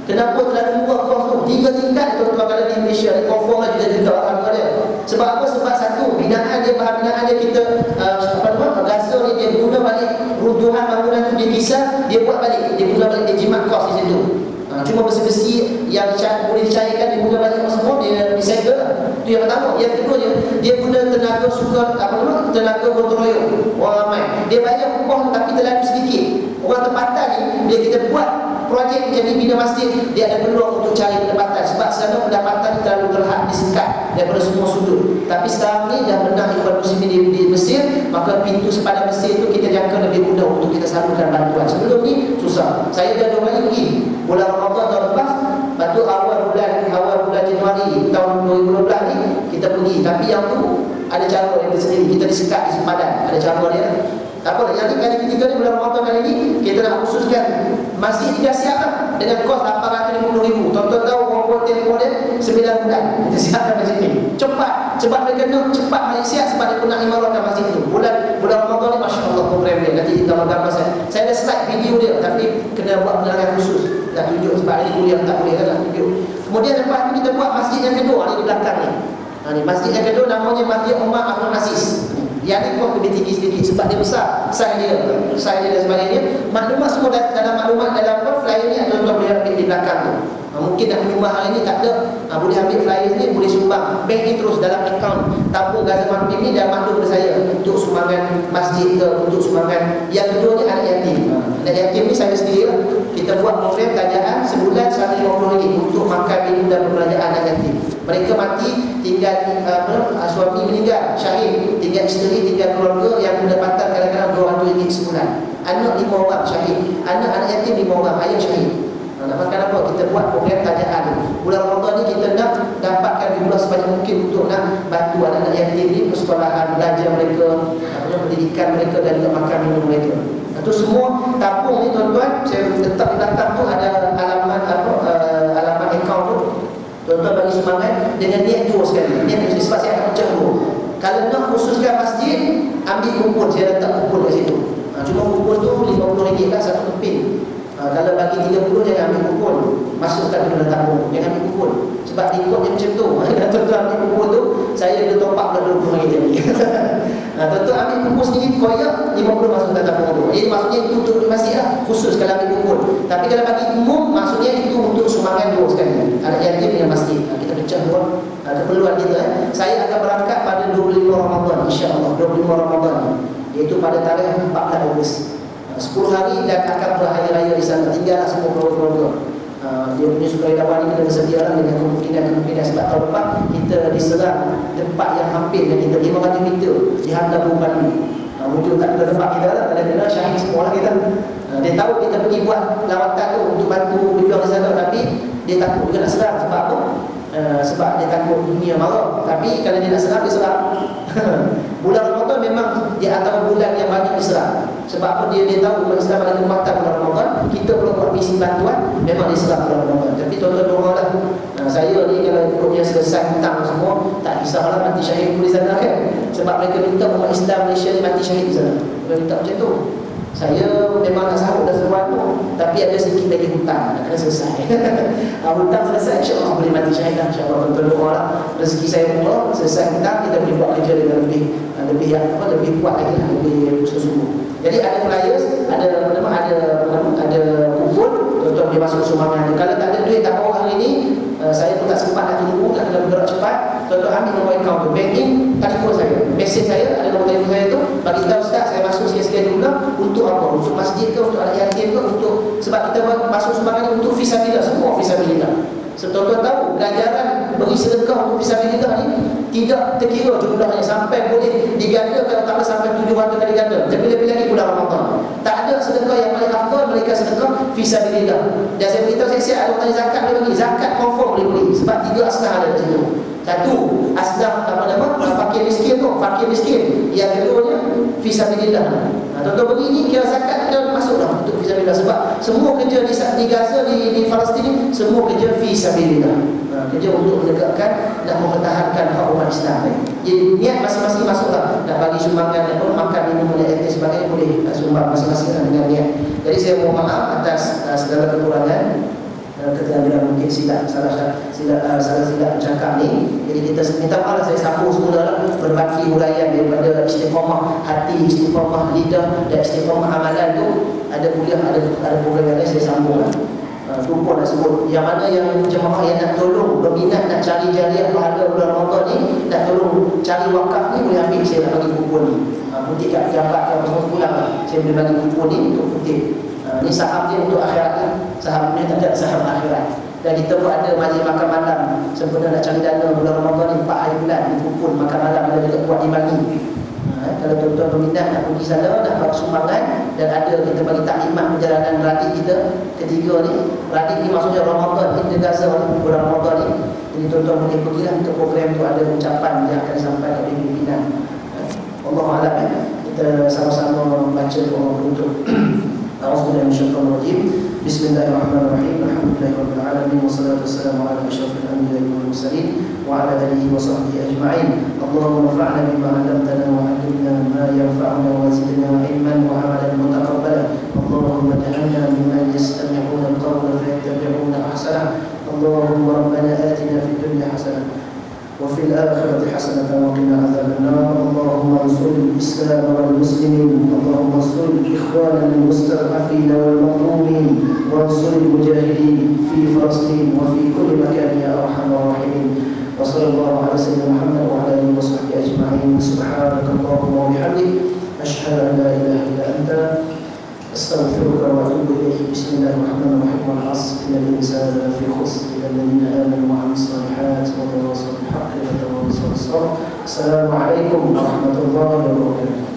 Kenapa terlalu murah kos tu? 3 tingkat, tuan-tuan, kalau di Malaysia ni confirm lah juta-juta orang dia. Sebab apa? Sebab satu, binaan dia, bahan binaan dia kita Gaza ni dia guna balik runtuhan bangunan tu, dia kisah, dia buat balik, dia guna balik, dia jimat kos di situ. Cuma besi-besi yang boleh dicairkan, dia guna balik semua, dia recycle lah. Itu yang pertama. Yang kedua dia guna tenaga tenaga gotong royong, orang ramai. Dia bayar upah tapi terlalu sedikit. Orang tempatan ni, bila kita buat projek macam ni, bina masjid, dia ada peluang untuk cari pendapatan. Sebab sana pendapatan terlalu terhad, disekat daripada semua sudut. Tapi sekarang ni dah menang Ikhwan Muslimin di Mesir, maka pintu sepadan Mesir tu kita jangka lebih mudah untuk kita salurkan bantuan. Sebelum ni susah. Saya dah 2 kali pergi bulan Ramadan tahun lepas, lepas tu awal bulan Januari tahun 2012 ni kita pergi. Tapi yang tu ada cara yang tersendiri, kita disekat di sepadan, ada cara dia. Tak apa, yang ni kali ketiga ni bulan Ramadan kali ni kita nak khususkan masjid dah siap lah dengan kos RM850,000. Tuan-tuan tahu berapa tempoh dia? 9 bulan kita siapkan masjid ni. Cepat, sebab mereka nak cepat masjid siap, sebab dia pun nak imarahkan masjid tu. Bulan Ramadan ni Masya Allah program dia. Nanti gambar-gambar saya dah slide video dia, tapi kena buat penerangan khusus. Dah tunjuk sebab hari kuliah tak boleh kan, nak tunjuk. Kemudian lepas tu kita buat masjid yang kedua ni di belakang ni. Ni masjid yang kedua namanya Masjid Umar Abdul Aziz. Yang ni kos lebih tinggi sedikit sebab dia besar, size dia dan sebagainya. Maklumat semua dalam maklumat dalam flyer ni, tuan-tuan boleh ambil di belakang tu. Mungkin nak minum hari ni tak ada, boleh ambil flyer ni, boleh sumbang. Bank ni terus dalam akaun tabung Gaza Mampin ni dah maklum kepada saya untuk sumbangan masjid ke, untuk sumbangan. Yang kedua ni anak yatim. Anak yatim ni saya sendiri lah. Kita buat program tajaan sebulan RM150 untuk makan, minum dan pembelajaran anak yatim. Mereka mati, tinggal suami meninggal, syahid, tinggal isteri, tinggal keluarga yang pendapatan kadang-kadang RM200 sebulan. Anak 5 orang syahid, anak-anak yatim 5 orang, ayah syahid. Nak makan apa? Kita buat program tajaan. Bulan Ramadan ni kita nak dapatkan jumlah sebanyak mungkin untuk nak bantu anak-anak yatim ni persekolahan, belajar mereka, pendidikan mereka dan juga makan minum mereka. Itu semua tabung ni tuan-tuan, saya letak di belakang tu ada alamat alamat akaun tu. Tuan-tuan bagi semangat dengan niat dua sekali. Niat dua, sebab saya akan pecah dua. Kalau nak khususkan masjid, ambil kupon, saya letak kupon kat situ. Cuma kupon tu RM50 lah satu keping. Kalau bagi 30 jangan ambil kupon, masukkan ke dalam tabung, jangan ambil kupon. Sebab ikutnya macam tu. Kalau tuan-tuan ambil kupon tu, saya kena top up dah RM20 tadi. Tuan-tuan ambil kupon sendiri, koyak 50 masuk dalam tabung tu. Jadi maksudnya itu untuk masjid lah, khusus kalau ambil kupon. Tapi kalau bagi umum, maksudnya itu untuk sumbangan dua sekali. Anak yatim dengan masjid. Kita pecah dua keperluan kita. Saya akan berangkat pada 25 Ramadan, insya-Allah 25 Ramadan, iaitu pada tarikh 14 Ogos. 10 hari dan akan berhari raya di sana. Tinggallah semua keluarga. Dia punya sukarelawan ini kena bersedialah dengan kemungkinan sebab tahun lepas kita diserang tempat yang hampir dengan kita 500 meter dihantar bukan ini. Mungkin tak kena tempat kita lah, kena syahid semua lah kita. Dia tahu kita pergi buat lawatan tu untuk bantu berjuang di sana, tapi dia takut juga nak serang. Sebab apa? Sebab dia takut dunia marah. Tapi kalau dia nak serang, dia serang. Bulan Ramadan memang dia antara bulan yang banyak diserang. Sebab apa? Dia tahu umat Islam ada kekuatan bulan Ramadan. Kita perlu buat misi bantuan, memang diserang bulan Ramadan. Tapi tuan-tuan doalah. Saya ni kalau ikutnya selesai hutang semua, tak kisahlah mati syahid di sana kan. Sebab mereka minta umat Islam Malaysia ni mati syahid di sana. Mereka minta macam tu. Saya memang nak sahut dah seruan tu, tapi ada sedikit lagi hutang, nak kena selesai. Hutang selesai, insya-Allah boleh mati syahid dah, insya-Allah. Tuan-tuan doalah rezeki saya murah, selesai hutang kita boleh buat kerja dengan lebih kuat lagi, lebih sungguh-sungguh. Jadi ada flyers, ada kupon, tuan-tuan boleh masuk sumbangan. Kalau tak ada duit, tak bawa hari ni, saya pun tak sempat nak tunggu, nak kena bergerak cepat. Tuan-tuan ambil nombor akaun tu, banking, telefon saya, mesej saya, ada nombor telefon saya tu, bagi tahu Ustaz, saya masuk sikit-sikit jumlah. Untuk apa? Untuk masjid ke, untuk anak yatim ke, untuk, sebab kita masuk sumbangan untuk fisabilillah, semua fisabilillah. Tuan-tuan tahu ganjaran beri sedekah untuk fisabilillah ni tidak terkira jumlahnya, sampai boleh diganda, kalau tak ada sampai 700 kali ganda. Lebih-lebih lagi bulan Ramadan. Tak ada sedekah yang paling afdal mereka sedekah fisabilillah. Dan saya beritahu saya ada orang zakat boleh bagi, zakat confirm boleh beri, sebab 3 asnaf ada di situ. Satu, asnaf fakir miskin tu, fakir miskin. Yang keduanya fisabilillah. Tuan-tuan beri ni kira zakat dan masuklah untuk fisabilillah, sebab semua kerja di Gaza, di Palestin ni semua kerja fisabilillah. Kerja untuk menegakkan dan mempertahankan hak umat Islam. Jadi niat masing-masing masuklah. Nak bagi sumbangan dan makan minum dan sebagainya boleh sumbang masing-masing dengan niat. Jadi saya mohon maaf atas segala kekurangan, keterangan mungkin salah silap bercakap ni. Jadi kita minta maaf, saya sambung semula berbagi huraian daripada istiqamah hati, istiqamah lidah dan istiqamah amalan tu. Ada kuliah, ada program yang lain saya sambung lah. Lupa nak sebut. Yang mana yang jemaah yang nak tolong, berminat nak cari jariah pahala bulan Ramadan ni, nak tolong cari wakaf ni, boleh ambil, saya nak bagi kupon ni. Putih kat gambar yang semua pulang, saya boleh bagi kupon ni untuk putih. Ni saham dia untuk akhirat kan. Saham ni tak ada saham akhirat. Dan kita pun ada majlis makan malam. Sempena nak cari dana bulan Ramadan ni 4 hari bulan, ni kupon makan malam ada juga buat di Bangi. Kalau tuan-tuan berminat nak pergi sana, nak buat sumbangan, dan ada kita bagi taklimat perjalanan radik kita ketiga ni. Radik ni maksudnya Ramadan in Gaza, bulan Ramadan ni. Jadi tuan-tuan boleh pergilah ke program tu, ada ucapan yang akan disampaikan oleh pimpinan. Allahuakbar. Kita sama-sama baca doa penutup. A'udzubillahi minasyaitonir rajim. Bismillahirrahmanirrahim. Alhamdulillahirabbil alamin wassalatu wassalamu ala asyrafil anbiya'i wal mursalin wa ala alihi wa sahbihi ajma'in. Allahumma anfa'na bima 'allamtana wa 'allimna ma yanfa'una wa zidna 'ilman wa 'amalan mutaqabbalan. Allahumma ij'alna mimman yastami'una al-qawla fayattabi'una ahsanah. Allahumma rabbana atina fid dunya hasanah وفي الآخرة حسنة وقنا عذاب النار. اللهم انصر الإسلام والمسلمين. اللهم انصر إخواننا المستضعفين والمظلومين، وانصر المجاهدين في فلسطين وفي كل مكان يا أرحم الراحمين. وصلى الله على سيدنا محمد وعلى آله وصحبه أجمعين. سبحانك اللهم وبحمدك، أشهد أن لا إله إلا أنت، أستغفرك وأتوب إليك. بسم الله الرحمن الرحيم. والعصر إن الإنسان لفي خسر إلا الذين آمنوا وعملوا الصالحات وتواصوا بالحق وتواصوا بالصبر. السلام عليكم ورحمة الله وبركاته.